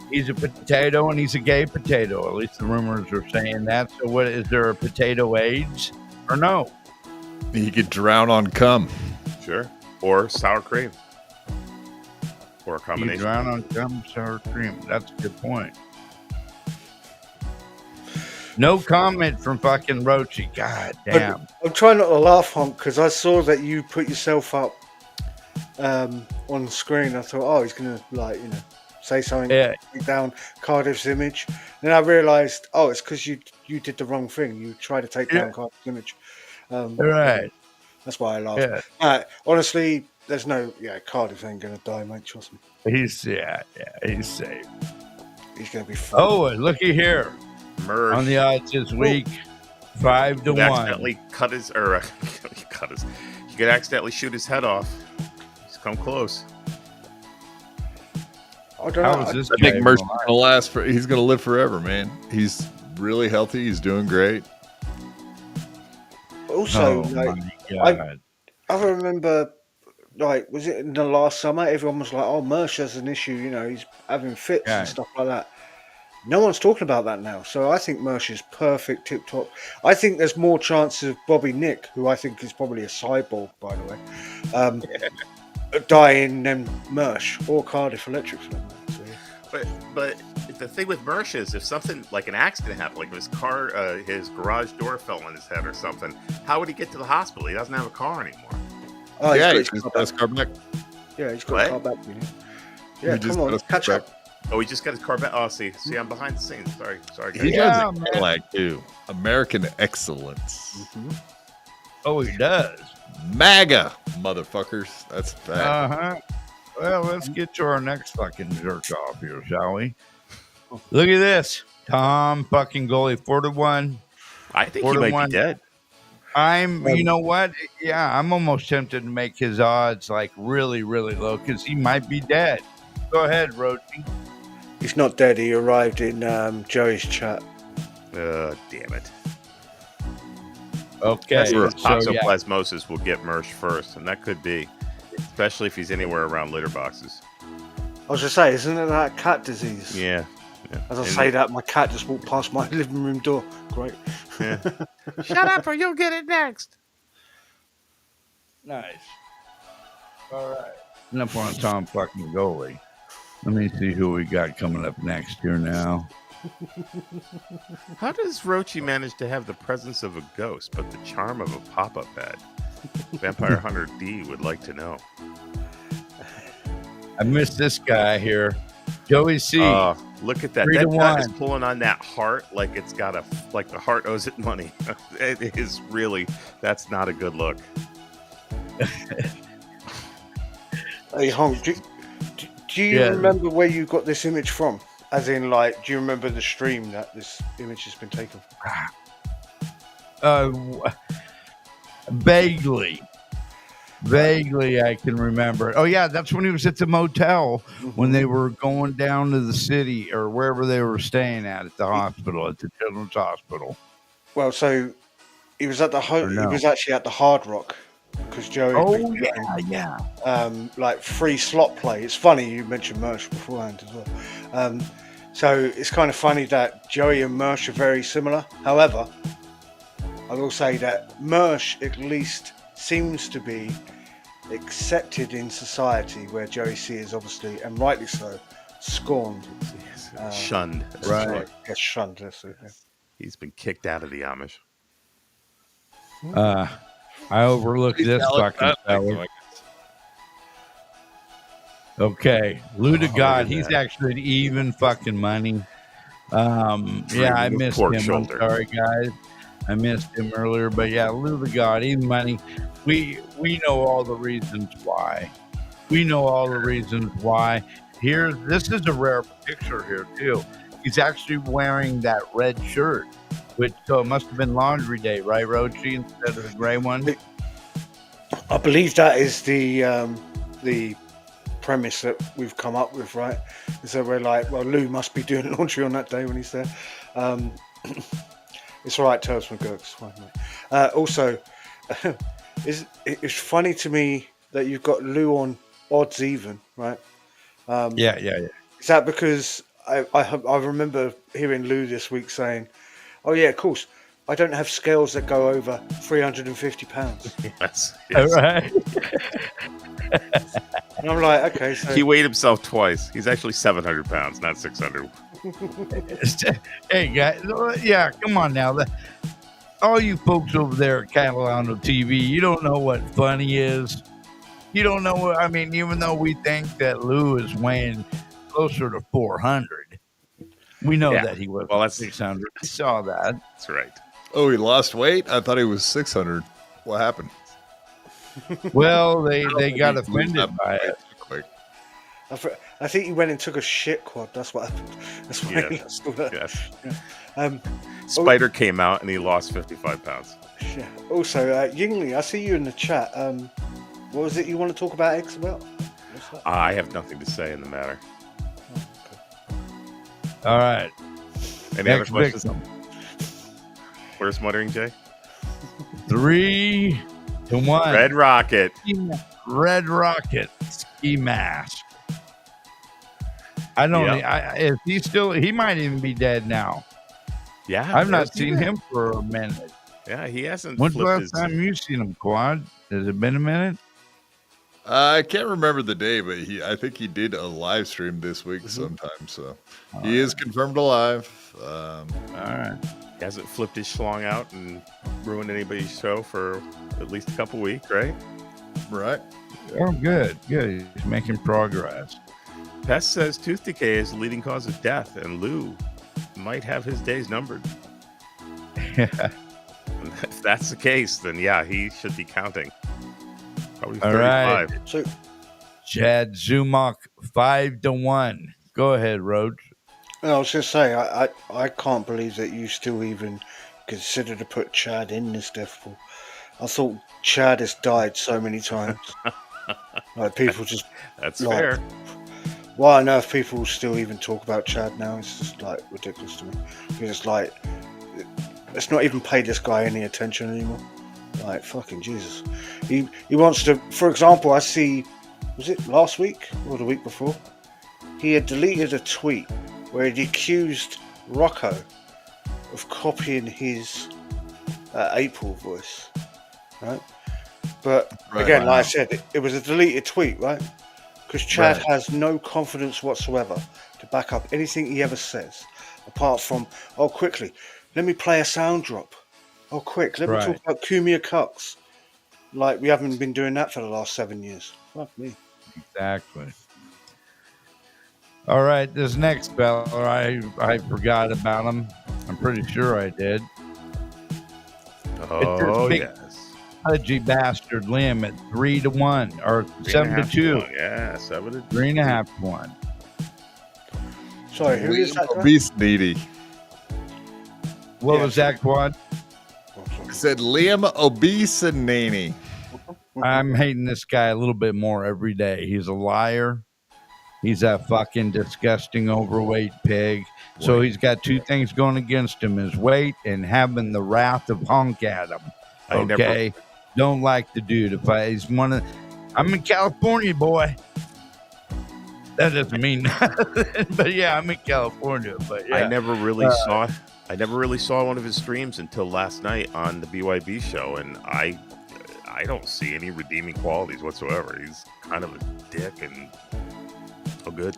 Speaker 1: He's a potato, and he's a gay potato. At least the rumors are saying that. So, what is there a potato AIDS or no?
Speaker 4: He could drown on cum.
Speaker 7: Sure. Or sour cream. Or a
Speaker 1: You
Speaker 7: combination.
Speaker 1: drown on cum, sour cream. That's a good point. No comment from fucking Roachy. God damn.
Speaker 3: I'm trying not to laugh, Honk, because I saw that you put yourself up on screen. I thought, oh, he's gonna say something, take down Cardiff's image. Then I realised, oh, it's because you did the wrong thing. You tried to take down Cardiff's image.
Speaker 1: Right.
Speaker 3: That's why I laughed. Honestly, there's no Cardiff ain't gonna die, mate. Trust me.
Speaker 1: He's safe.
Speaker 3: He's gonna be fine.
Speaker 1: Oh, looky here.
Speaker 7: Merge.
Speaker 1: On the odds this week, 5 to 1.
Speaker 7: Accidentally cut his, or he could accidentally shoot his head off. He's come close.
Speaker 3: I don't
Speaker 1: How
Speaker 3: know.
Speaker 1: is this
Speaker 4: I
Speaker 1: guy
Speaker 4: think Mercy's
Speaker 1: alive?
Speaker 4: gonna last for. He's gonna live forever, man. He's really healthy. He's doing great.
Speaker 3: Also,
Speaker 1: Oh
Speaker 3: like,
Speaker 1: my God.
Speaker 3: I remember, like, was it in the last summer? Everyone was like, "Oh, Mersh has an issue. He's having fits and stuff like that." No one's talking about that now. So I think Mersh is perfect, tip top. I think there's more chance of Bobby Nick, who I think is probably a cyborg, by the way, dying than Mersh or Cardiff Electric for that matter. So, yeah.
Speaker 7: But the thing with Mersh is, if something like an accident happened, like if his car, his garage door fell on his head or something, how would he get to the hospital? He doesn't have a car anymore.
Speaker 3: Oh,
Speaker 4: Yeah,
Speaker 3: he's
Speaker 4: he's
Speaker 3: got
Speaker 4: got
Speaker 3: his
Speaker 4: his
Speaker 3: car
Speaker 4: car back.
Speaker 3: back. Yeah, he's got his car back. Yeah,
Speaker 4: He just
Speaker 3: come
Speaker 4: got
Speaker 3: on,
Speaker 4: his
Speaker 3: catch
Speaker 4: car
Speaker 3: up.
Speaker 7: Oh, he just got his car back. Oh, see, I'm behind the scenes. Sorry, guys.
Speaker 4: He
Speaker 1: Yeah,
Speaker 4: does a
Speaker 1: man.
Speaker 4: Cadillac too. American excellence.
Speaker 1: Oh, he does.
Speaker 4: MAGA, motherfuckers. That's bad.
Speaker 1: Uh-huh. Well, let's get to our next fucking jerk off here, shall we? Look at this. Tom fucking goalie, 4 to 1.
Speaker 7: I think
Speaker 1: 4
Speaker 7: he
Speaker 1: to
Speaker 7: might
Speaker 1: 1.
Speaker 7: be dead.
Speaker 1: You know what? Yeah, I'm almost tempted to make his odds like really, really low because he might be dead. Go ahead, Roachy.
Speaker 3: He's not dead. He arrived in Joey's chat.
Speaker 7: Damn it.
Speaker 1: Okay.
Speaker 7: His
Speaker 1: So, yeah.
Speaker 7: toxoplasmosis will get Mersh first, and that could be, especially if he's anywhere around litter boxes.
Speaker 3: I was just saying, isn't it that cat disease?
Speaker 7: Yeah.
Speaker 3: As I say that, my cat just walked past my living room door. Great.
Speaker 7: Yeah. Shut up or you'll get it next.
Speaker 1: Nice. All right. Enough on Tom fucking goalie. Let me see who we got coming up next here now.
Speaker 7: How does Roachy manage to have the presence of a ghost, but the charm of a pop-up ad? Vampire Hunter D would like to know.
Speaker 1: I missed this guy here. Joey C.
Speaker 7: Look at that.
Speaker 1: 3 to
Speaker 7: That cat is
Speaker 1: 1.
Speaker 7: pulling on that heart like it's got like the heart owes it money. It is really, that's not a good look.
Speaker 3: Hey, Honk, do you remember where you got this image from? As in, like, do you remember the stream that this image has been taken from?
Speaker 1: Vaguely. Vaguely, I can remember. Oh, yeah, that's when he was at the motel when they were going down to the city or wherever they were staying at the hospital, at the Children's Hospital.
Speaker 3: Well, so he was at the he was actually at the Hard Rock because Joey.
Speaker 1: Oh, yeah.
Speaker 3: Like free slot play. It's funny you mentioned Mersh beforehand as well. So it's kind of funny that Joey and Mersh are very similar. However, I will say that Mersh at least seems to be accepted in society, where Joey C is obviously, and rightly so, scorned.
Speaker 7: Shunned.
Speaker 1: Right.
Speaker 3: Yes, shunned. That's it, yeah.
Speaker 7: He's been kicked out of the Amish.
Speaker 1: I overlooked this fucking fella. Okay, Lou to God, he's actually at even fucking money. Yeah, I missed him. I'm sorry, guys. I missed him earlier, but yeah, Lou to God, even money. We know all the reasons why. We know all the reasons why. Here, this is a rare picture here too. He's actually wearing that red shirt, which so it must have been laundry day, right, Roachy, instead of the gray one.
Speaker 3: I believe that is the premise that we've come up with, right? And so we're like, well, Lou must be doing laundry on that day when he's there. It's all right, Turbs McGurk, it's fine, mate. Also, it's funny to me that you've got Lou on odds even, right?
Speaker 1: Yeah.
Speaker 3: Is that because I remember hearing Lou this week saying, "Oh yeah, of course, I don't have scales that go over 350 pounds."
Speaker 7: Yes.
Speaker 1: All
Speaker 7: yes.
Speaker 1: right.
Speaker 3: And I'm like, okay, so
Speaker 7: He weighed himself twice. He's actually 700 pounds, not 600.
Speaker 1: Hey guys, yeah, come on now. All you folks over there at Catalano TV, you don't know what funny is. You don't know what I mean. Even though we think that Lou is weighing closer to 400, we know
Speaker 7: Yeah.
Speaker 1: that he was
Speaker 7: Well, that's
Speaker 1: 600. I saw that.
Speaker 7: That's right.
Speaker 4: Oh, he lost weight? I thought he was 600. What happened?
Speaker 1: Well, they got
Speaker 4: He lose
Speaker 1: offended
Speaker 4: that
Speaker 1: by
Speaker 4: weight
Speaker 1: it.
Speaker 4: so quick.
Speaker 3: I think he went and took a shit quad. That's what happened. That's why he
Speaker 7: Yeah.
Speaker 3: lost all that.
Speaker 7: Yes.
Speaker 3: Um,
Speaker 7: Spider came out and he lost 55 pounds.
Speaker 3: yeah. Also, Yingli, I see you in the chat. What was it you want to talk about X about? What's that?
Speaker 7: I have nothing to say in the matter.
Speaker 1: All right.
Speaker 7: Any other
Speaker 1: Next
Speaker 7: questions?
Speaker 1: victim.
Speaker 7: Where's Muttering Jay?
Speaker 1: 3 to 1.
Speaker 7: Red Rocket.
Speaker 1: Red Rocket ski mask. I don't. Is he still? He might even be dead now.
Speaker 7: Yeah.
Speaker 1: I've not
Speaker 7: where's he
Speaker 1: seen
Speaker 7: been?
Speaker 1: him for a minute.
Speaker 7: Yeah, he hasn't
Speaker 1: When's the
Speaker 7: flipped
Speaker 1: last
Speaker 7: his.
Speaker 1: time you seen him, Quad? Has it been a minute?
Speaker 4: I can't remember the day, but I think he did a live stream this week sometime. So he is confirmed alive.
Speaker 1: All right.
Speaker 7: He hasn't flipped his schlong out and ruined anybody's show for at least a couple weeks, right?
Speaker 4: Right.
Speaker 1: Oh, good. Good. He's making progress.
Speaker 7: Pest says tooth decay is the leading cause of death, and Lou might have his days numbered. If that's the case, then yeah, he should be counting. Probably
Speaker 1: All
Speaker 7: 35.
Speaker 1: right.
Speaker 3: So,
Speaker 1: Chad Zumach, 5 to 1. Go ahead, Roach.
Speaker 3: I was just say, I can't believe that you still even consider to put Chad in this death pool. I thought Chad has died so many times. Like people just
Speaker 7: That's
Speaker 3: like,
Speaker 7: fair.
Speaker 3: why on earth people still even talk about Chad now? It's just like ridiculous to me. Because it's like, let's not even pay this guy any attention anymore. Like fucking Jesus. He wants to. For example, I see. Was it last week or the week before? He had deleted a tweet where he accused Rocco of copying his April voice, right? But again, like I said, it was a deleted tweet, right? Because Chad has no confidence whatsoever to back up anything he ever says, apart from, oh, quickly, let me play a sound drop. Oh, quick, let me talk about Kumia Cucks. Like we haven't been doing that for the last 7 years. Fuck me.
Speaker 1: Exactly. All right, this next fella, I forgot about him. I'm pretty sure I did.
Speaker 7: Oh,
Speaker 1: big-
Speaker 7: yes.
Speaker 1: Pudgy bastard Liam at 3 to 1 or 7 to 2.
Speaker 7: Yeah, 7 to 2.
Speaker 1: 3.5 to 1.
Speaker 3: Sorry, who is that guy?
Speaker 4: Obese needy.
Speaker 1: What was that, Quad?
Speaker 4: I said Liam Obesanini.
Speaker 1: I'm hating this guy a little bit more every day. He's a liar. He's a fucking disgusting overweight pig. So he's got two things going against him: his weight and having the wrath of honk at him. Okay, don't like the dude. If he's one of, I'm in California, boy. That doesn't mean nothing, but yeah, I'm in California. But yeah,
Speaker 7: I never really saw one of his streams until last night on the BYB show, and I don't see any redeeming qualities whatsoever. He's kind of a dick and so good.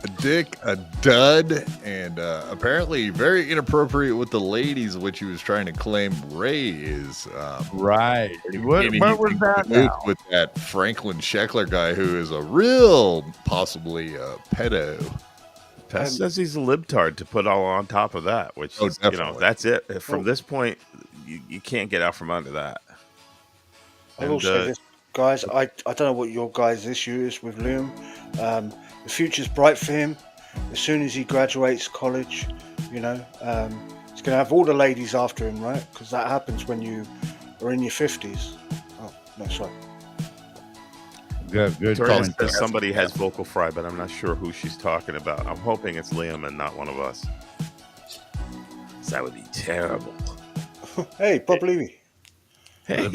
Speaker 4: A dick, a dud, and apparently very inappropriate with the ladies, which he was trying to claim Ray is.
Speaker 1: Right. What was that now?
Speaker 4: With that Franklin Sheckler guy who is a real, possibly pedo.
Speaker 7: Tess says he's a libtard to put all on top of that, which is, that's it. From this point, you can't get out from under that.
Speaker 3: I will say this, guys. I don't know what your guys' issue is with Liam. The future's bright for him. As soon as he graduates college, he's going to have all the ladies after him, right? Because that happens when you are in your 50s. Oh, no, sorry.
Speaker 1: Good
Speaker 7: Victoria
Speaker 1: point.
Speaker 7: says somebody has vocal fry, but I'm not sure who she's talking about. I'm hoping it's Liam and not one of us. That would be terrible.
Speaker 3: Hey, Bob Levy.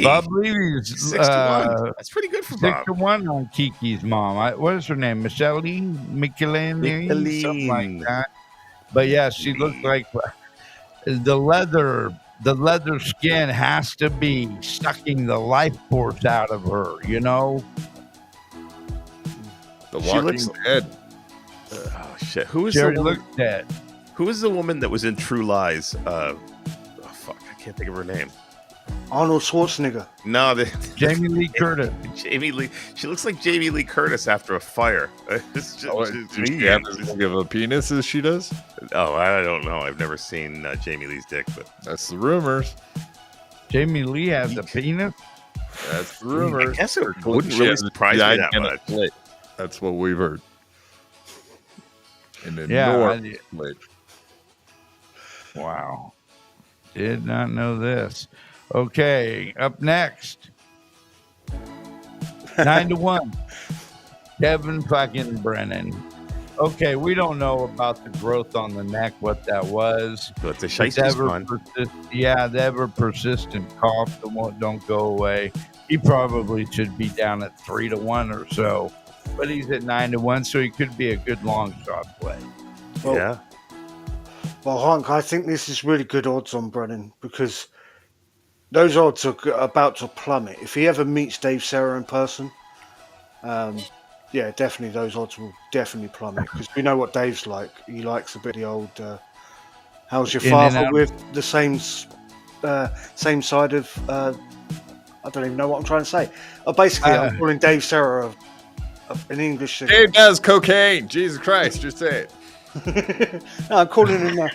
Speaker 1: Bob Levy's
Speaker 7: 6-1. That's pretty good for Bob.
Speaker 1: 6-1 on Kiki's mom. What is her name? Michelin, something like that. But yeah, she looks like the leather skin has to be sucking the life force out of her, you know?
Speaker 4: The Walking Dead.
Speaker 7: Oh shit! Who is
Speaker 1: Jerry
Speaker 7: the woman?
Speaker 1: looks dead.
Speaker 7: Who is the woman that was in True Lies? Oh fuck! I can't think of her name.
Speaker 3: Arnold Schwarzenegger.
Speaker 7: No,
Speaker 1: Jamie Lee Curtis.
Speaker 7: Jamie Lee. She looks like Jamie Lee Curtis after a fire. It's just,
Speaker 4: Does she have as big of a penis as she does?
Speaker 7: Oh, I don't know. I've never seen Jamie Lee's dick, but
Speaker 4: That's the rumors.
Speaker 1: Jamie Lee has a penis?
Speaker 4: That's the rumors.
Speaker 7: I guess it wouldn't really surprise me that much.
Speaker 4: Split. That's what we've heard. And then split.
Speaker 1: Wow. Did not know this. Okay, up next. 9-1. Kevin fucking Brennan. Okay, we don't know about the growth on the neck, what that was.
Speaker 7: So it's a shiesty spine.
Speaker 1: The ever persistent cough that don't go away. He probably should be down at 3-1 or so, but he's at 9-1, so he could be a good long shot play.
Speaker 3: Well,
Speaker 7: Yeah.
Speaker 3: Well, Hank, I think this is really good odds on Brennan because those odds are about to plummet. If he ever meets Dave Serra in person, yeah, definitely those odds will definitely plummet because we know what Dave's like. He likes a bit of the old, how's your father with the same side of, I don't even know what I'm trying to say. Basically, I'm calling Dave Serra an English.
Speaker 4: Dave does cocaine. Jesus Christ, just say it.
Speaker 3: No, I'm calling him a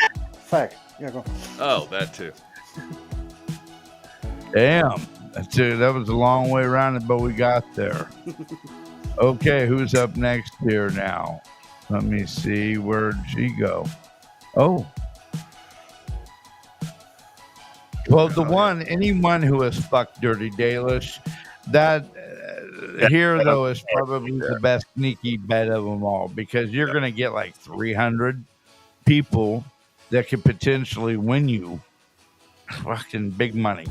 Speaker 3: fag. Yeah, go on.
Speaker 4: Oh, that too.
Speaker 1: Damn. That was a long way around it, but we got there. Okay, who's up next here now? Let me see. Where'd she go? Oh. 12-1. Anyone who has fucked Dirty Dalish, that here though is probably the best sneaky bet of them all because you're going to get like 300 people that could potentially win you fucking big money.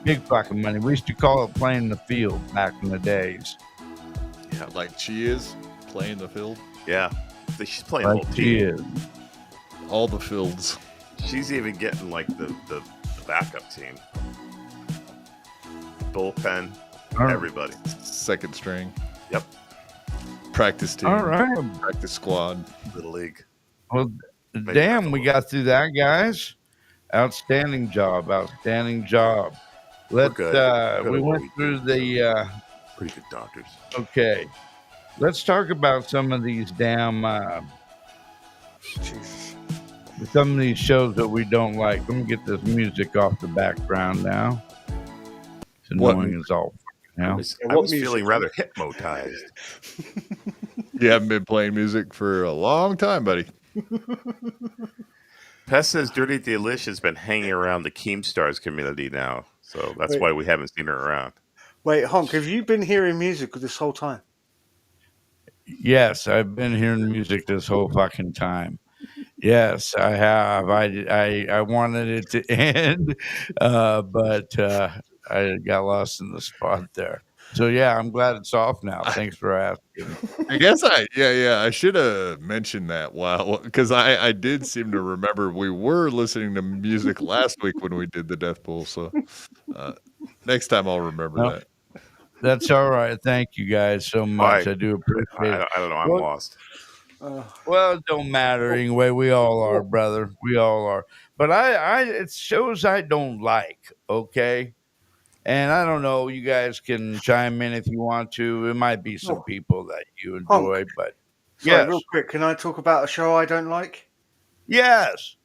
Speaker 1: Big fucking money. We used to call it playing the field back in the days.
Speaker 4: Yeah, like she is playing the field.
Speaker 7: Yeah. She's playing
Speaker 1: Like
Speaker 7: the whole
Speaker 1: she
Speaker 7: team.
Speaker 1: is.
Speaker 4: All the fields.
Speaker 7: She's even getting like the backup team. Bullpen. Everybody.
Speaker 4: Second string.
Speaker 7: Yep.
Speaker 4: Practice team.
Speaker 1: All right.
Speaker 4: Practice squad.
Speaker 7: Little league.
Speaker 1: Well, damn, we got through that, guys. Outstanding job. Outstanding job. Let's.
Speaker 7: Good.
Speaker 1: We went through the.
Speaker 7: Pretty good doctors.
Speaker 1: Okay, let's talk about some of these damn.
Speaker 3: Jesus.
Speaker 1: Some of these shows that we don't like. Let me get this music off the background now. It's annoying as all.
Speaker 7: I was feeling rather hypnotized.
Speaker 4: You haven't been playing music for a long time, buddy.
Speaker 7: Pest says Dirty Delish has been hanging around the Keemstars community now, so that's why we haven't seen her around.
Speaker 3: Wait, Honk, have you been hearing music this whole time?
Speaker 1: Yes, I've been hearing music this whole fucking time. Yes, I have. I wanted it to end, but I got lost in the spot there. So yeah, I'm glad it's off now. Thanks for asking.
Speaker 4: I guess I should have mentioned that because I did seem to remember we were listening to music last week when we did the Death Pool. So next time I'll remember that.
Speaker 1: That's all right. Thank you guys so much. I do appreciate it.
Speaker 7: I don't know. I'm lost.
Speaker 1: Well, it don't matter anyway. We all are, brother. We all are. But it's shows I don't like. Okay. And I don't know, you guys can chime in if you want to. It might be some people that you enjoy, but
Speaker 3: Sorry, real quick, can I talk about a show I don't like?
Speaker 1: Yes.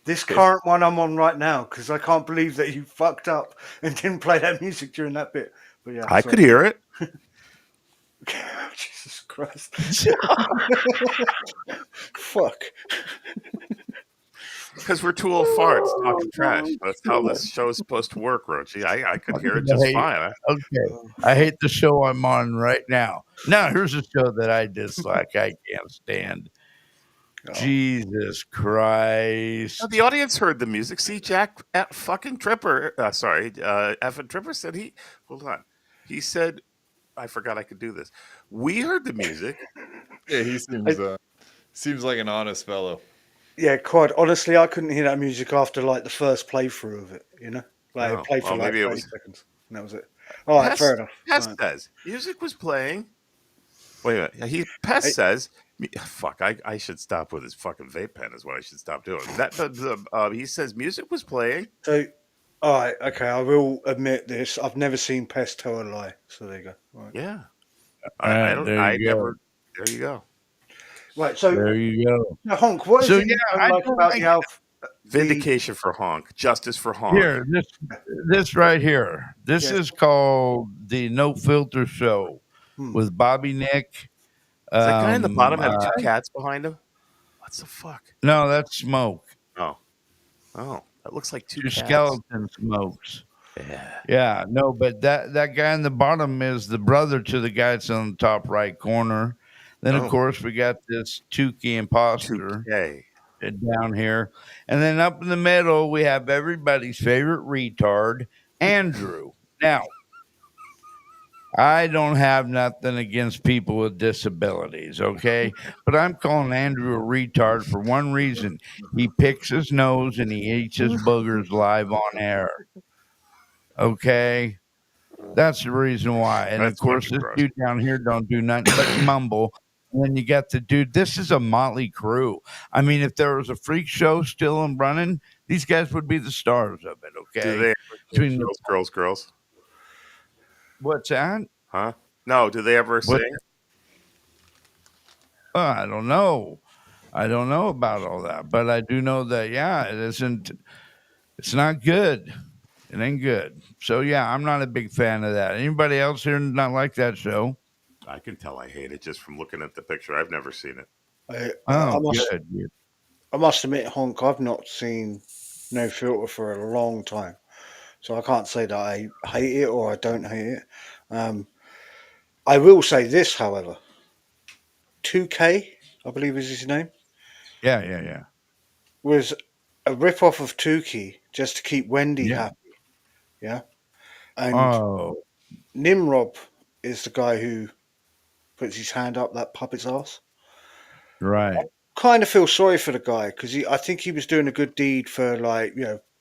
Speaker 3: This current one I'm on right now, because I can't believe that you fucked up and didn't play that music during that bit. But yeah,
Speaker 7: I could hear it.
Speaker 3: Jesus Christ. Fuck.
Speaker 7: Because we're two old farts talking trash. That's how this show is supposed to work, Rochi. I could hear it just fine.
Speaker 1: Okay. I hate the show I'm on right now. Now, here's a show that I dislike. I can't stand. Jesus Christ.
Speaker 7: The audience heard the music. See, Jack fucking Tripper. Effing Tripper said he. Hold on. He said, I forgot I could do this. We heard the music.
Speaker 4: Yeah, he seems like an honest fellow.
Speaker 3: Yeah, quite honestly, I couldn't hear that music after like the first playthrough of it. Like it
Speaker 7: Oh,
Speaker 3: played for
Speaker 7: well,
Speaker 3: like
Speaker 7: maybe it
Speaker 3: 30
Speaker 7: was.
Speaker 3: seconds, and that was it. All right, fair enough.
Speaker 7: Pest
Speaker 3: Right.
Speaker 7: says music was playing. Wait a minute. Pest
Speaker 3: Hey.
Speaker 7: says, fuck, I should stop with his fucking vape pen is what I should stop doing. He says music was playing.
Speaker 3: So, all right, okay, I will admit this. I've never seen Pest tell a lie. So there you go. Right.
Speaker 7: Yeah.
Speaker 1: There you go.
Speaker 7: There you go.
Speaker 3: Right, so
Speaker 1: There you go.
Speaker 3: now, Honk, what is
Speaker 1: So,
Speaker 3: it you
Speaker 1: yeah,
Speaker 3: don't
Speaker 1: I
Speaker 3: like
Speaker 1: don't
Speaker 3: about
Speaker 1: like
Speaker 3: the Alf?
Speaker 7: Vindication for Honk. Justice for Honk.
Speaker 1: Here, this right here. This
Speaker 3: Yes.
Speaker 1: is called the No Filter Show with Bobby Nick.
Speaker 7: Does that guy in the bottom have two cats behind him? What the fuck?
Speaker 1: No, that's Smoke.
Speaker 7: Oh, that looks like two cats.
Speaker 1: Skeleton Smokes.
Speaker 7: Yeah.
Speaker 1: Yeah, no, but that guy in the bottom is the brother to the guy that's on the top right corner. Then, of course, we got this Tukey imposter
Speaker 7: 2K.
Speaker 1: down here. And then up in the middle, we have everybody's favorite retard, Andrew. Now, I don't have nothing against people with disabilities, okay? But I'm calling Andrew a retard for one reason. He picks his nose and he eats his boogers live on air. Okay? That's the reason why. And
Speaker 7: That's
Speaker 1: of course, this dude down here don't do nothing but mumble. And then you got the dude. This is a motley crew. I mean, if there was a freak show still and running, these guys would be the stars of it, okay?
Speaker 7: Do they ever girls?
Speaker 1: What's that?
Speaker 7: Huh? No, do they ever sing?
Speaker 1: I don't know. I don't know about all that, but I do know that, yeah, it's not good. It ain't good. So, yeah, I'm not a big fan of that. Anybody else here not like that show?
Speaker 7: I can tell I hate it just from looking at the picture. I've never seen it.
Speaker 3: I must admit, Honk, I've not seen No Filter for a long time. So I can't say that I hate it or I don't hate it. I will say this, however. 2K, I believe is his name.
Speaker 1: Yeah.
Speaker 3: Was a rip-off of Tukey just to keep Wendy happy. Yeah. And Nimrod is the guy who puts his hand up that puppet's ass.
Speaker 1: Right.
Speaker 3: I kind of feel sorry for the guy because I think he was doing a good deed for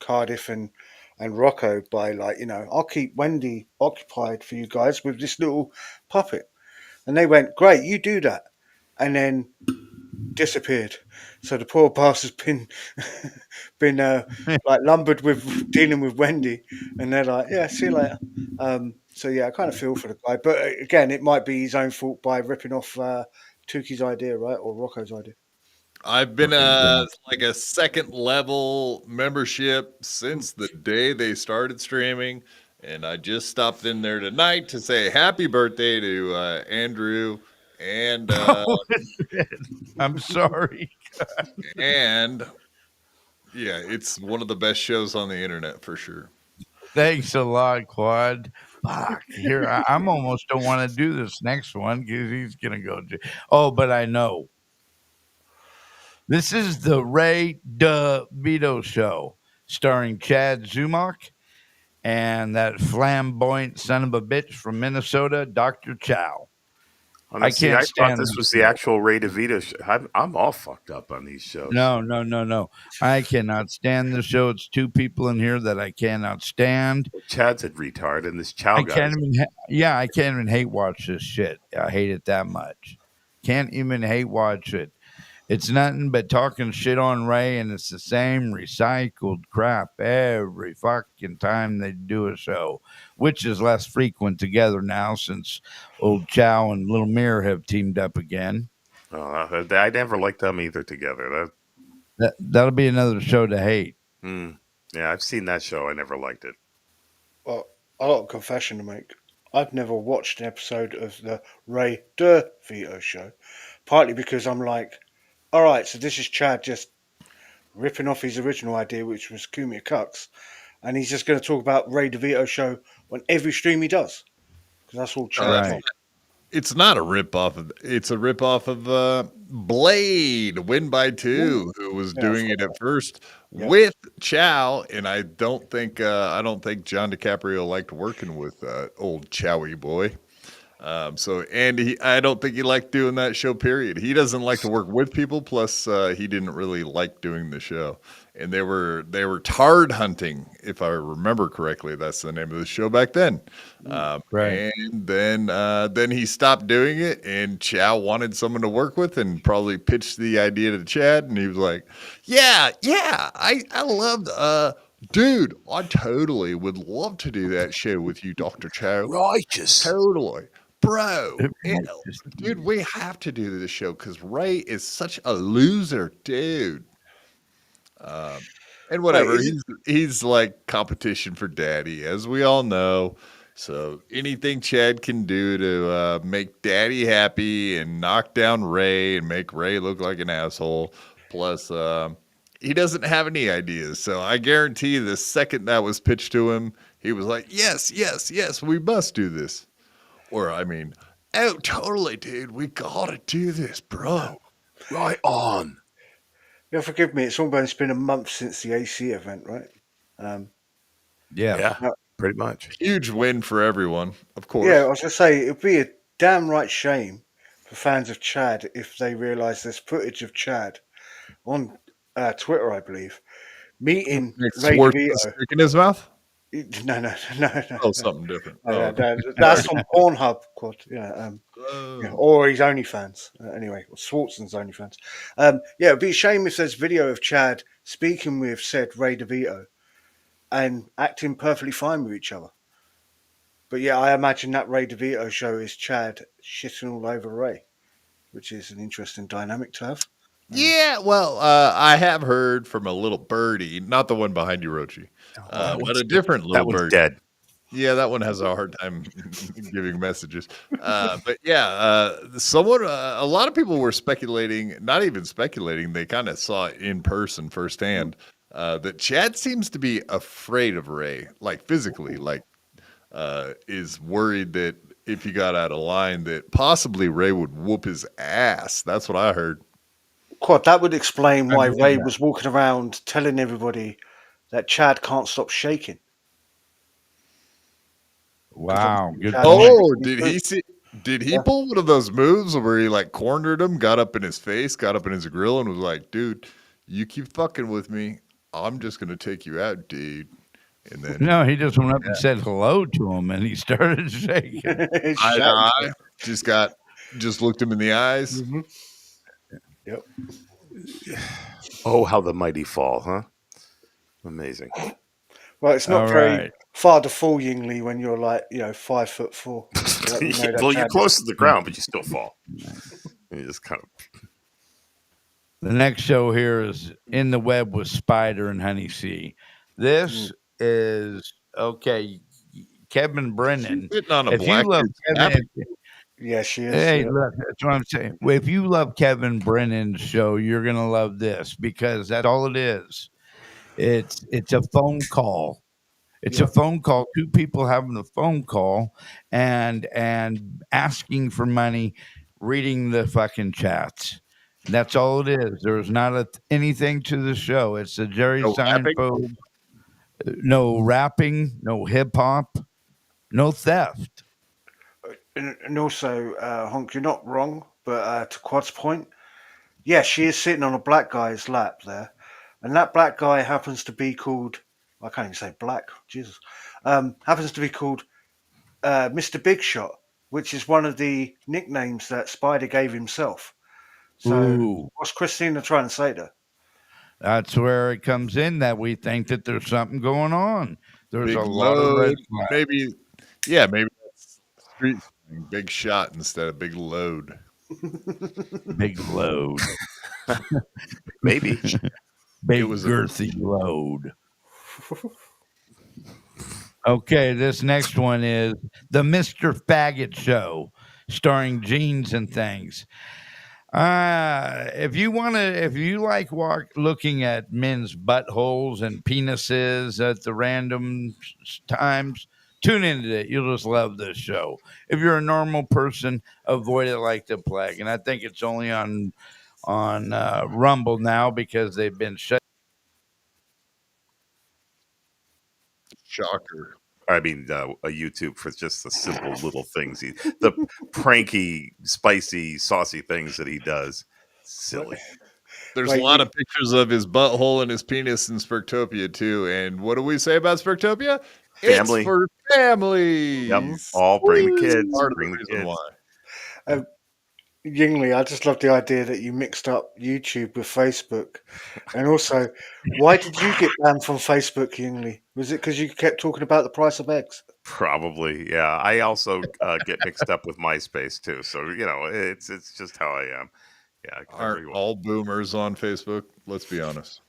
Speaker 3: Cardiff and Rocco by I'll keep Wendy occupied for you guys with this little puppet. And they went, great, you do that. And then disappeared. So the poor bastard's been lumbered with dealing with Wendy, and they're like, yeah, see you later. So yeah, I kind of feel for the guy, but again, it might be his own fault by ripping off Tukey's idea, right, or Rocco's idea.
Speaker 4: I've been like a second level membership since the day they started streaming, and I just stopped in there tonight to say happy birthday to Andrew. And
Speaker 1: I'm sorry.
Speaker 4: And yeah, it's one of the best shows on the internet for sure.
Speaker 1: Thanks a lot, Quad. Fuck, here I'm almost don't want to do this next one because he's gonna go. But I know this is the Ray DeVito show, starring Chad Zumach and that flamboyant son of a bitch from Minnesota, Dr. Chow.
Speaker 7: I thought this was the actual Ray DeVito show. I'm all fucked up on these shows.
Speaker 1: No. I cannot stand the show. It's two people in here that I cannot stand.
Speaker 7: Well, Chad's a retard, and this Chow guy.
Speaker 1: I can't even hate watch this shit. I hate it that much. Can't even hate watch it. It's nothing but talking shit on Ray, and it's the same recycled crap every fucking time they do a show, which is less frequent together now since old Chow and Little Mirror have teamed up again.
Speaker 7: I never liked them either together.
Speaker 1: That'll be another show to hate.
Speaker 7: Yeah, I've seen that show. I never liked it.
Speaker 3: Well, I got a confession to make. I've never watched an episode of the Ray DeVito show, partly because I'm like, all right, so this is Chad just ripping off his original idea, which was Kumia Cucks, and he's just going to talk about Ray DeVito show on every stream he does, because that's all Chad.
Speaker 1: Right.
Speaker 4: It's not a ripoff of. It's a ripoff of Blade, Win by Two, who was
Speaker 3: Yeah, I
Speaker 4: doing it
Speaker 3: forgot.
Speaker 4: at first
Speaker 3: Yeah.
Speaker 4: with Chow, and I don't think John DiCaprio liked working with old Chowy boy. I don't think he liked doing that show. Period. He doesn't like to work with people. Plus, he didn't really like doing the show. And they were tard hunting, if I remember correctly. That's the name of the show back then.
Speaker 1: Right.
Speaker 4: And then he stopped doing it, and Chow wanted someone to work with, and probably pitched the idea to Chad, and he was like, "Yeah, I loved dude, I totally would love to do that show with you, Dr. Chow.
Speaker 7: Righteous.
Speaker 4: Totally. Bro,
Speaker 1: Just-
Speaker 4: dude, we have to do this show because Ray is such a loser, dude. And whatever,
Speaker 3: Wait, is
Speaker 4: he's like competition for daddy, as we all know. So anything Chad can do to make daddy happy and knock down Ray and make Ray look like an asshole. Plus, he doesn't have any ideas. So I guarantee the second that was pitched to him, he was like, yes, we must do this. Or, I mean, oh, totally, dude. We gotta do this, bro.
Speaker 7: Right on.
Speaker 3: Yeah, forgive me. It's almost been a month since the AC event, right?
Speaker 1: yeah.
Speaker 7: Yeah, pretty much.
Speaker 4: Huge win for everyone, of course.
Speaker 3: Yeah, I was going to say, it'd be a damn right shame for fans of Chad if they realise there's footage of Chad on Twitter, I believe, meeting Ray
Speaker 4: Swartz
Speaker 3: DeVito.
Speaker 4: the stick in his mouth?
Speaker 3: No.
Speaker 4: Oh, something different.
Speaker 3: No,
Speaker 4: okay.
Speaker 3: that's on Pornhub, quad. Yeah,
Speaker 4: Oh.
Speaker 3: or his OnlyFans. Anyway, or Swartz's OnlyFans. Yeah, it'd be a shame if there's video of Chad speaking with said Ray DeVito and acting perfectly fine with each other. But yeah, I imagine that Ray DeVito show is Chad shitting all over Ray, which is an interesting dynamic to have.
Speaker 4: Yeah, well, I have heard from a little birdie, not the one behind you, Rochi, but a different
Speaker 7: That
Speaker 4: little
Speaker 7: one's
Speaker 4: birdie.
Speaker 7: dead.
Speaker 4: Yeah, that one has a hard time giving messages. But yeah, a lot of people were speculating, not even speculating, they kind of saw it in person firsthand, that Chad seems to be afraid of Ray, like physically, like is worried that if he got out of line, that possibly Ray would whoop his ass. That's what I heard.
Speaker 3: Quad, that would explain why
Speaker 1: believe
Speaker 3: Ray
Speaker 1: that.
Speaker 3: was walking around telling everybody that Chad can't stop shaking.
Speaker 1: Wow. Good
Speaker 3: Chad-
Speaker 1: point.
Speaker 4: Oh, did he see? Did he pull one of those moves where he like cornered him, got up in his face, got up in his grill, and was like, "Dude, you keep fucking with me, I'm just gonna take you out, dude." And then
Speaker 1: No, he just went up and said hello to him, and he started shaking.
Speaker 4: eye to eye, just looked him in the eyes.
Speaker 3: Mhm. Yep.
Speaker 7: Oh, how the mighty fall, huh? Amazing.
Speaker 3: Well, it's not
Speaker 1: All
Speaker 3: very
Speaker 1: right.
Speaker 3: father-fallingly when you're like, 5'4". Let me know that
Speaker 7: Well, you're
Speaker 3: Chad-
Speaker 7: close to the ground, but you still fall. You just kind of.
Speaker 1: The next show here is In the Web with Spider and Honey C. This is okay. Kevin Brennan.
Speaker 4: Sitting on a
Speaker 1: If you
Speaker 4: black
Speaker 1: love
Speaker 4: dude's
Speaker 1: Kevin,
Speaker 4: nap.
Speaker 3: Yeah, she is.
Speaker 1: hey,
Speaker 3: yeah.
Speaker 1: look, that's what I'm saying. Well, if you love Kevin Brennan's show, you're gonna love this because that's all it is. It's a phone call. It's a phone call. Two people having a phone call and asking for money, reading the fucking chats. That's all it is. There's not anything to the show. It's a Jerry
Speaker 4: No rapping?
Speaker 1: Seinfeld. No rapping, no hip hop, no theft.
Speaker 3: And also, Honk, you're not wrong, but to Quad's point, yeah, she is sitting on a black guy's lap there, and that black guy happens to be called, I can't even say black, Jesus, happens to be called Mr. Big Shot, which is one of the nicknames that Spider gave himself. So,
Speaker 1: Ooh.
Speaker 3: what's Christina trying to say there?
Speaker 1: That's where it comes in that we think that there's something going on. There's
Speaker 4: Big
Speaker 1: a lot of red
Speaker 4: load.
Speaker 1: flags.
Speaker 4: Maybe that's street slang, big shot instead of big load.
Speaker 1: Big load.
Speaker 7: Maybe.
Speaker 1: Big
Speaker 4: was a-
Speaker 1: girthy load. Okay, this next one is the Mr. Faggot Show, starring jeans and things. If you like looking at men's buttholes and penises at the random times, tune into it. You'll just love this show. If you're a normal person, avoid it like the plague. And I think it's only on Rumble now because they've been shut.
Speaker 4: Shocker.
Speaker 7: I mean, a YouTube for just the simple little things, the pranky, spicy, saucy things that he does. Silly.
Speaker 4: There's
Speaker 3: Like
Speaker 4: a lot
Speaker 3: you-
Speaker 4: of pictures of his butthole and his penis in Spirktopia too. And what do we say about Spirktopia? It's
Speaker 7: Family.
Speaker 4: for families.
Speaker 7: Yep. All bring the kids.
Speaker 4: Part of
Speaker 7: Bring
Speaker 4: the
Speaker 7: the
Speaker 4: reason
Speaker 7: kids.
Speaker 4: why.
Speaker 3: Yingli, I just love the idea that you mixed up YouTube with Facebook. And also, why did you get banned from Facebook, Yingli? Was it because you kept talking about the price of eggs?
Speaker 7: Probably, yeah. I also get mixed up with MySpace too. So it's just how I am. Yeah,
Speaker 4: Aren't all boomers on Facebook? Let's be honest.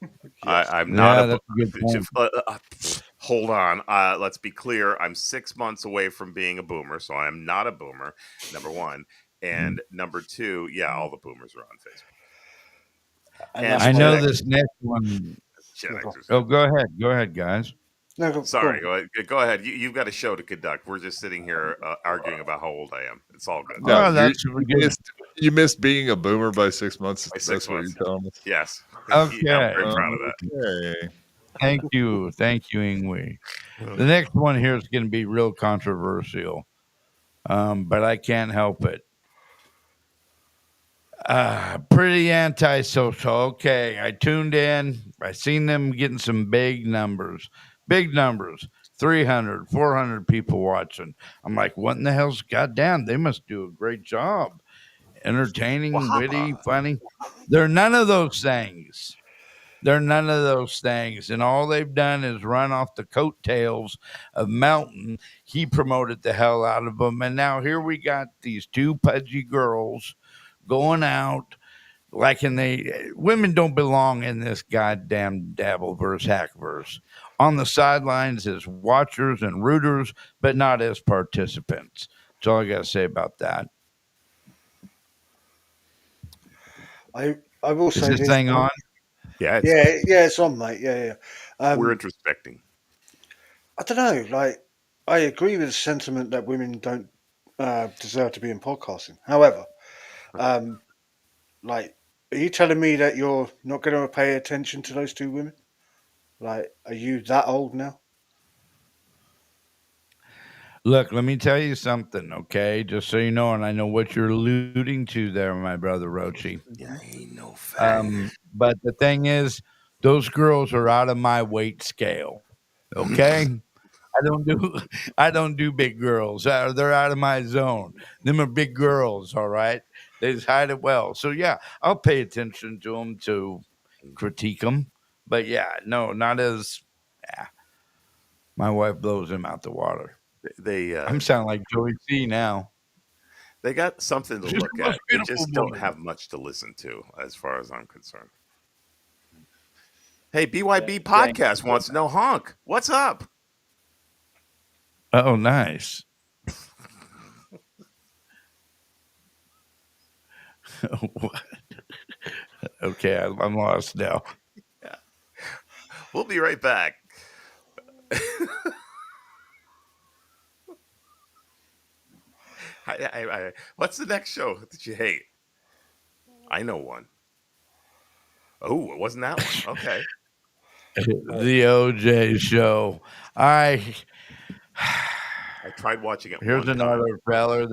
Speaker 7: I'm not
Speaker 1: Yeah,
Speaker 7: a
Speaker 1: that's a good point.
Speaker 7: hold on. Let's be clear. I'm 6 months away from being a boomer, so I'm not a boomer. Number one, and number two, yeah, all the boomers are on Facebook.
Speaker 3: And
Speaker 1: I
Speaker 3: that's
Speaker 1: know
Speaker 3: why-
Speaker 1: this next one.
Speaker 7: Gen Xers.
Speaker 1: Oh, go ahead, guys.
Speaker 3: No,
Speaker 7: Sorry,
Speaker 3: go on.
Speaker 7: go ahead. You've got a show to conduct. We're just sitting here arguing about how old I am. It's all good.
Speaker 1: No,
Speaker 4: you-
Speaker 1: that's
Speaker 4: you missed being a boomer by 6 months.
Speaker 7: By 6
Speaker 4: That's what
Speaker 7: months.
Speaker 4: you're telling us.
Speaker 7: Yes.
Speaker 1: Okay.
Speaker 7: I'm very proud of that.
Speaker 4: Okay.
Speaker 1: Thank you, Ingwe. The next one here is going to be real controversial, but I can't help it. Pretty antisocial. Okay, I tuned in. I seen them getting some big numbers. 300, 400 people watching. I'm like, what in the hell's goddamn? They must do a great job. Entertaining, witty, funny. They're none of those things. And all they've done is run off the coattails of Mountain. He promoted the hell out of them. And now here we got these two pudgy girls going out like women don't belong in this goddamn Dabbleverse, Hackverse. On the sidelines as watchers and rooters, but not as participants. That's all I got to say about that.
Speaker 3: I will
Speaker 1: Is
Speaker 3: say
Speaker 1: this thing on?
Speaker 7: Yeah,
Speaker 3: it's on, mate. Yeah.
Speaker 7: we're introspecting.
Speaker 3: I don't know. Like, I agree with the sentiment that women don't deserve to be in podcasting. However, like, are you telling me that you're not going to pay attention to those two women? Like, are you that old now?
Speaker 1: Look, let me tell you something, okay? Just so you know, and I know what you're alluding to there, my brother Rochi.
Speaker 7: Yeah, ain't no fact.
Speaker 1: But the thing is, those girls are out of my weight scale. Okay? I don't do big girls. They're out of my zone. Them are big girls, all right? They just hide it well. So yeah, I'll pay attention to them to critique them. But yeah, no, not as my wife blows him out the water. I'm sounding like Joey C now.
Speaker 7: They got something to
Speaker 1: She's
Speaker 7: look
Speaker 1: the most
Speaker 7: at. They
Speaker 1: beautiful
Speaker 7: just don't
Speaker 1: woman.
Speaker 7: have much to listen to, as far as I'm concerned. Hey, BYB Podcast wants to know honk. What's up?
Speaker 1: Oh, nice. What? Okay, I'm lost now.
Speaker 7: Yeah. We'll be right back. What's the next show that you hate? I know one. Oh, it wasn't that one. Okay.
Speaker 1: The OJ show.
Speaker 7: I tried watching it.
Speaker 1: Here's
Speaker 7: one time.
Speaker 1: another feller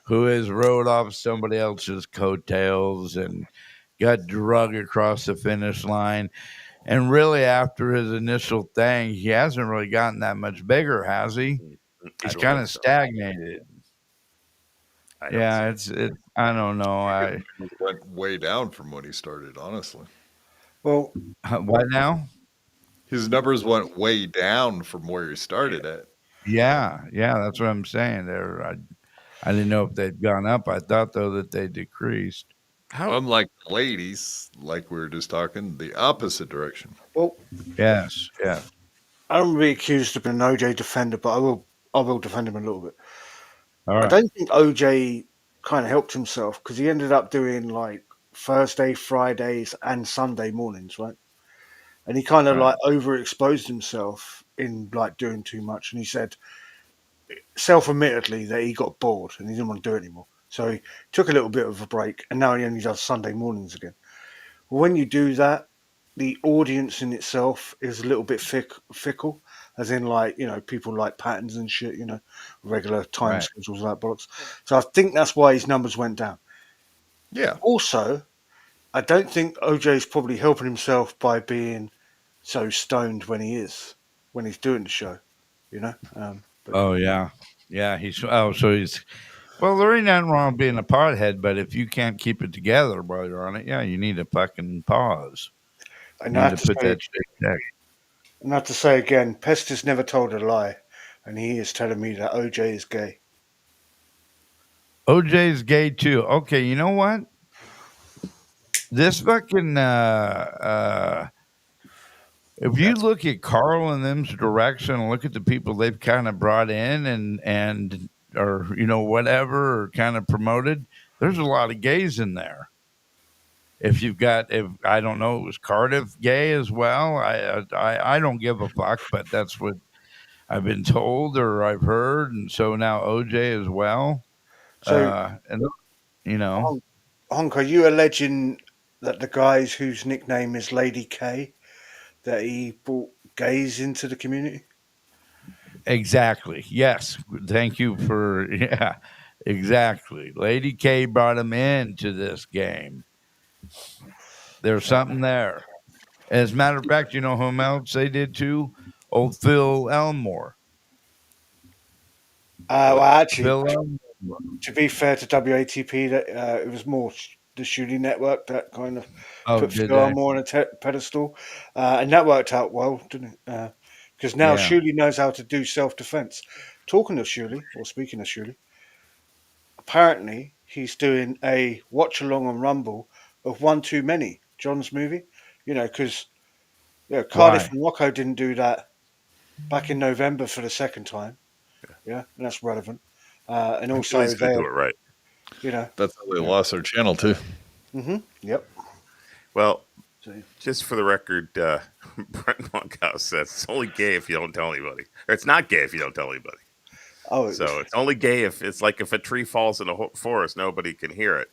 Speaker 1: who has rode off somebody else's coattails and got drug across the finish line. And really, after his initial thing, he hasn't really gotten that much bigger, has he? He's kind of stagnated. Yeah, it's I don't know.
Speaker 4: He went way down from when he started, honestly.
Speaker 3: Well,
Speaker 1: What now?
Speaker 4: His numbers went way down from where he started at.
Speaker 1: Yeah, that's what I'm saying. I didn't know if they'd gone up. I thought though that they decreased.
Speaker 4: Unlike the ladies, like we were just talking, the opposite direction.
Speaker 3: well,
Speaker 1: Yes.
Speaker 3: I don't be accused of being an OJ defender, but I will defend him a little bit.
Speaker 1: All
Speaker 3: I
Speaker 1: right.
Speaker 3: don't think OJ kind of helped himself because he ended up doing like Thursday, Fridays, and Sunday mornings, right? And he kind of like overexposed himself in like doing too much, and he said self-admittedly that he got bored and he didn't want to do it anymore. So he took a little bit of a break, and now he only does Sunday mornings again. When you do that, the audience in itself is a little bit fickle, as in like people like patterns and shit, regular time
Speaker 1: Right.
Speaker 3: schedules like bollocks. So I think that's why his numbers went down.
Speaker 4: Yeah.
Speaker 3: Also, I don't think OJ's probably helping himself by being so stoned when he's doing the show, But
Speaker 1: Oh yeah, yeah. So he's well. There ain't nothing wrong with being a pothead, but if you can't keep it together while you're on it, yeah, you need to fucking pause.
Speaker 3: and
Speaker 1: You
Speaker 3: I
Speaker 1: need
Speaker 3: have
Speaker 1: to
Speaker 3: to
Speaker 1: put
Speaker 3: say,
Speaker 1: that shit back.
Speaker 3: and I have to say again, Pest has never told a lie, and he is telling me that OJ is gay.
Speaker 1: OJ's gay too. Okay, you know what? This fucking if you
Speaker 3: That's
Speaker 1: look at Carl and them's direction and look at the people they've kind of brought in and or whatever or kind of promoted, there's a lot of gays in there. If I don't know, was Cardiff gay as well? I don't give a fuck, but that's what I've been told or I've heard, and so now OJ as well.
Speaker 3: so.
Speaker 1: And you know
Speaker 3: Honk, are you alleging that the guys whose nickname is Lady K, that he brought gays into the community?
Speaker 1: exactly. Yes, thank you for yeah, exactly. Lady K brought him into this game. There's something there. As a matter of fact, you know whom else they did too? Old Phil Elmore.
Speaker 3: Well, actually,
Speaker 1: Phil Elmore.
Speaker 3: to be fair to WATP, that it was more the Shooting Network that kind of
Speaker 1: Oh,
Speaker 3: put
Speaker 1: did
Speaker 3: Phil
Speaker 1: they?
Speaker 3: more on a pedestal, and that worked out well, didn't it? Because now
Speaker 1: Yeah.
Speaker 3: Shuley knows how to do self-defense. Talking of Shuley, or speaking of Shuley, apparently he's doing a watch-along on Rumble of One Too Many, John's movie. Because Cardiff
Speaker 1: Why?
Speaker 3: and Rocco didn't do that back in November for the second time. Yeah, and that's relevant. And
Speaker 7: I feel
Speaker 3: also
Speaker 7: he's going to do it right.
Speaker 4: That's how they lost their channel too.
Speaker 3: Yep.
Speaker 7: Well,
Speaker 3: So,
Speaker 7: just for the record, Brent Monkhouse says it's only gay if you don't tell anybody. Or it's not gay if you don't tell anybody. So it's only gay if it's like if a tree falls in a forest, nobody can hear it.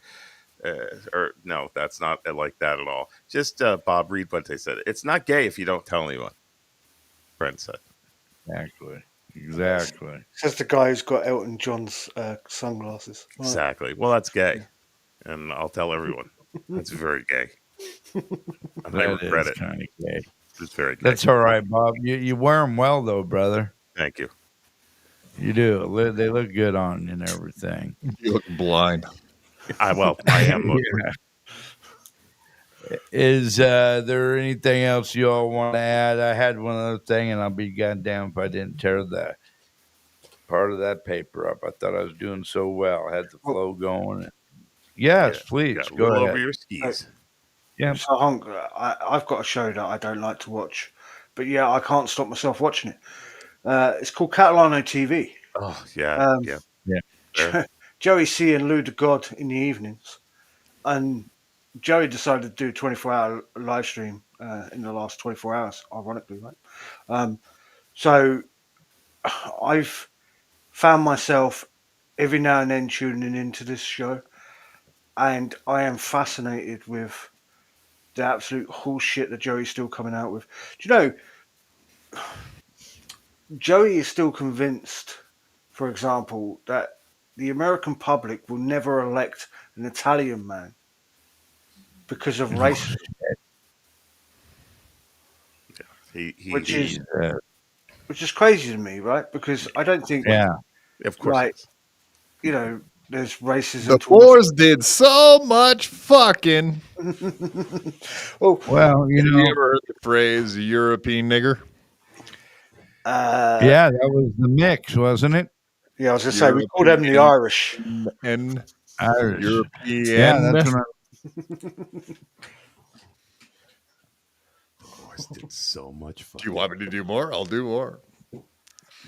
Speaker 7: Or no, that's not like that at all. Just Bob Reed Bunte said it's not gay if you don't tell anyone. Brent said
Speaker 1: Exactly.
Speaker 3: says the guy who's got Elton John's sunglasses. Right.
Speaker 7: exactly. Well, that's gay, and I'll tell everyone that's very gay. And I
Speaker 1: That
Speaker 7: regret
Speaker 1: is
Speaker 7: it.
Speaker 1: kind of gay.
Speaker 7: It's very gay.
Speaker 1: That's all right, Bob. You wear them well though, brother.
Speaker 7: Thank you.
Speaker 1: You do. They look good on you and everything.
Speaker 4: You look blind.
Speaker 7: I am looking.
Speaker 1: Is there anything else you all want to add? I had one other thing, and I'll be goddamn if I didn't tear that part of that paper up. I thought I was doing so well. I had the flow going. Yes,
Speaker 7: Yeah,
Speaker 1: please
Speaker 7: got a
Speaker 1: go
Speaker 7: little
Speaker 1: ahead.
Speaker 7: over your skis.
Speaker 1: Yeah.
Speaker 3: So, Honk, I've got a show that I don't like to watch, but yeah, I can't stop myself watching it. It's called Catalano TV.
Speaker 7: Oh yeah, yeah. Fair.
Speaker 3: Joey C and Lou the God in the evenings, and Joey decided to do a 24-hour live stream in the last 24 hours, ironically, right? So I've found myself every now and then tuning into this show, and I am fascinated with the absolute horseshit that Joey's still coming out with. Do you know, Joey is still convinced, for example, that the American public will never elect an Italian man because of racism,
Speaker 7: He
Speaker 3: which is
Speaker 1: uh,
Speaker 3: which is crazy to me, right? Because I don't think,
Speaker 1: yeah.
Speaker 7: of course.
Speaker 3: like, there's racism.
Speaker 4: The
Speaker 3: towards-
Speaker 4: Boers did so much fucking.
Speaker 3: Well,
Speaker 1: Well,
Speaker 4: Have you ever heard the phrase European nigger?
Speaker 1: yeah, that was the mix, wasn't it?
Speaker 3: Yeah, I was gonna say we call them the Irish.
Speaker 4: And
Speaker 1: Irish.
Speaker 4: European.
Speaker 1: Yeah, that's what
Speaker 7: Boys did so much fun.
Speaker 4: Do you want me to do more? I'll do more.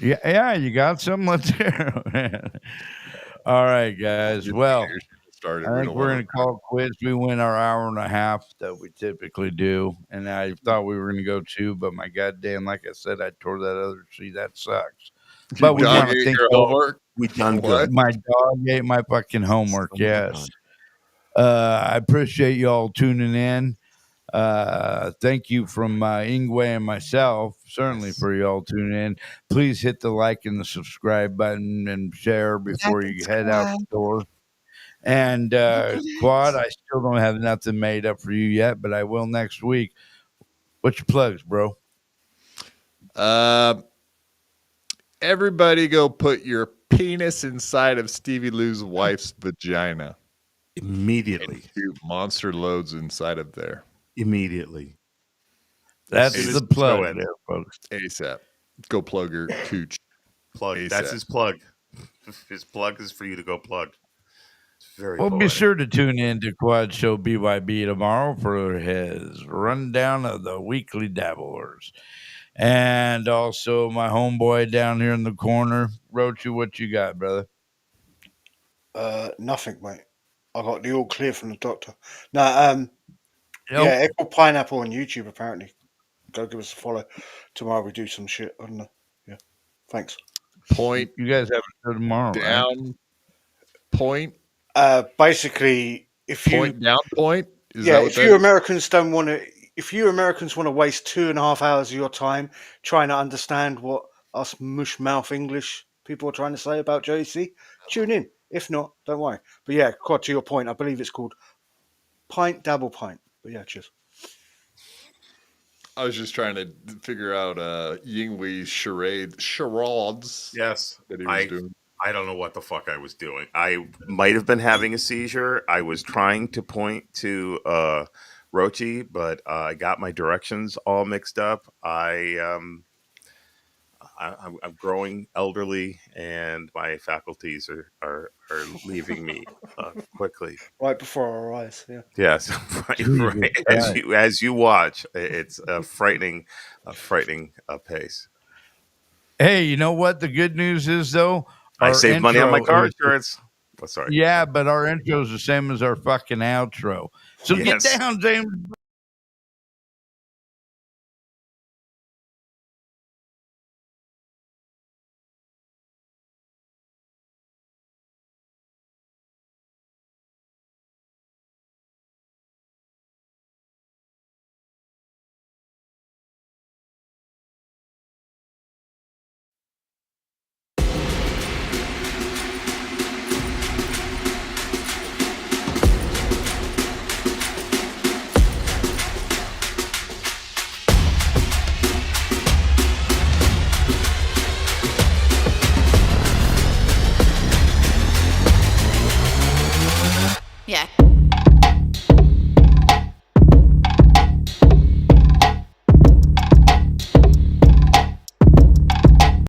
Speaker 1: yeah, you got some. Let's hear it. All right, guys. Well,
Speaker 4: started.
Speaker 1: I
Speaker 4: We
Speaker 1: think
Speaker 4: don't
Speaker 1: we're
Speaker 4: want
Speaker 1: going to call it quits. We went our hour and a half that we typically do. And I thought we were going to go 2, but my goddamn, like I said, I tore that other tree. That sucks.
Speaker 4: to.
Speaker 1: But
Speaker 4: Your
Speaker 1: we
Speaker 4: dog
Speaker 1: want to
Speaker 4: ate
Speaker 1: thank
Speaker 4: your
Speaker 1: you all.
Speaker 4: homework.
Speaker 7: We done
Speaker 4: What?
Speaker 7: good.
Speaker 1: My dog ate my fucking homework.
Speaker 7: Oh my
Speaker 1: Yes.
Speaker 7: God.
Speaker 1: I appreciate you all tuning in. Thank you from Ingwe and myself, certainly
Speaker 7: Yes.
Speaker 1: for y'all tuning in. Please hit the like and the subscribe button and share before you head out the door. And Quad, I still don't have nothing made up for you yet, but I will next week. What's your plugs, bro?
Speaker 4: Everybody go put your penis inside of Stevie Lou's wife's vagina.
Speaker 7: Immediately.
Speaker 4: Shoot monster loads inside of there.
Speaker 7: Immediately.
Speaker 1: That's
Speaker 7: As soon
Speaker 1: the
Speaker 7: as the show
Speaker 1: plug
Speaker 7: ends.
Speaker 1: there, folks.
Speaker 4: ASAP. Go plug your cooch.
Speaker 7: Plug.
Speaker 4: ASAP.
Speaker 7: That's his plug. His plug is for you to go plug. It's very
Speaker 1: Well, be
Speaker 7: poetic.
Speaker 1: sure to tune in to Quad Show BYB tomorrow for his rundown of the weekly dabblers. And also my homeboy down here in the corner. Rochu, what you got, brother?
Speaker 3: Nothing, mate. I got the all clear from the doctor. No,
Speaker 1: Nope.
Speaker 3: yeah, Echo Pineapple on YouTube apparently. Go give us a follow. Tomorrow we do some shit. I don't know. Yeah. Thanks.
Speaker 4: Point
Speaker 1: You guys have a show tomorrow, right?
Speaker 4: down. Point.
Speaker 3: Basically, if you
Speaker 4: Point down. Point. Is
Speaker 3: yeah,
Speaker 4: that what
Speaker 3: if
Speaker 4: that
Speaker 3: you
Speaker 4: is?
Speaker 3: Americans don't want to, if you Americans want to waste 2.5 hours of your time trying to understand what us mush mouth English people are trying to say about Joey C, tune in. If not, don't worry. But yeah, quite to your point, I believe it's called Pint Dabble Pint. But yeah, cheers.
Speaker 4: I was just trying to figure out Yingwe's charades
Speaker 7: Yes.
Speaker 4: that he was doing.
Speaker 7: I don't know what the fuck I was doing. I might have been having a seizure. I was trying to point to Rochi, but I got my directions all mixed up. I'm growing elderly, and my faculties are leaving me quickly.
Speaker 3: Right before our eyes. Yeah.
Speaker 7: Yes, right. As you watch, it's a frightening pace.
Speaker 1: Hey, you know what? The good news is, though,
Speaker 7: I
Speaker 1: our
Speaker 7: saved money on my
Speaker 1: intro
Speaker 7: car
Speaker 1: is-
Speaker 7: insurance. Oh, sorry.
Speaker 1: Yeah, but our intro is the same as our fucking outro. So
Speaker 7: Yes.
Speaker 1: get down, James.
Speaker 8: Yeah.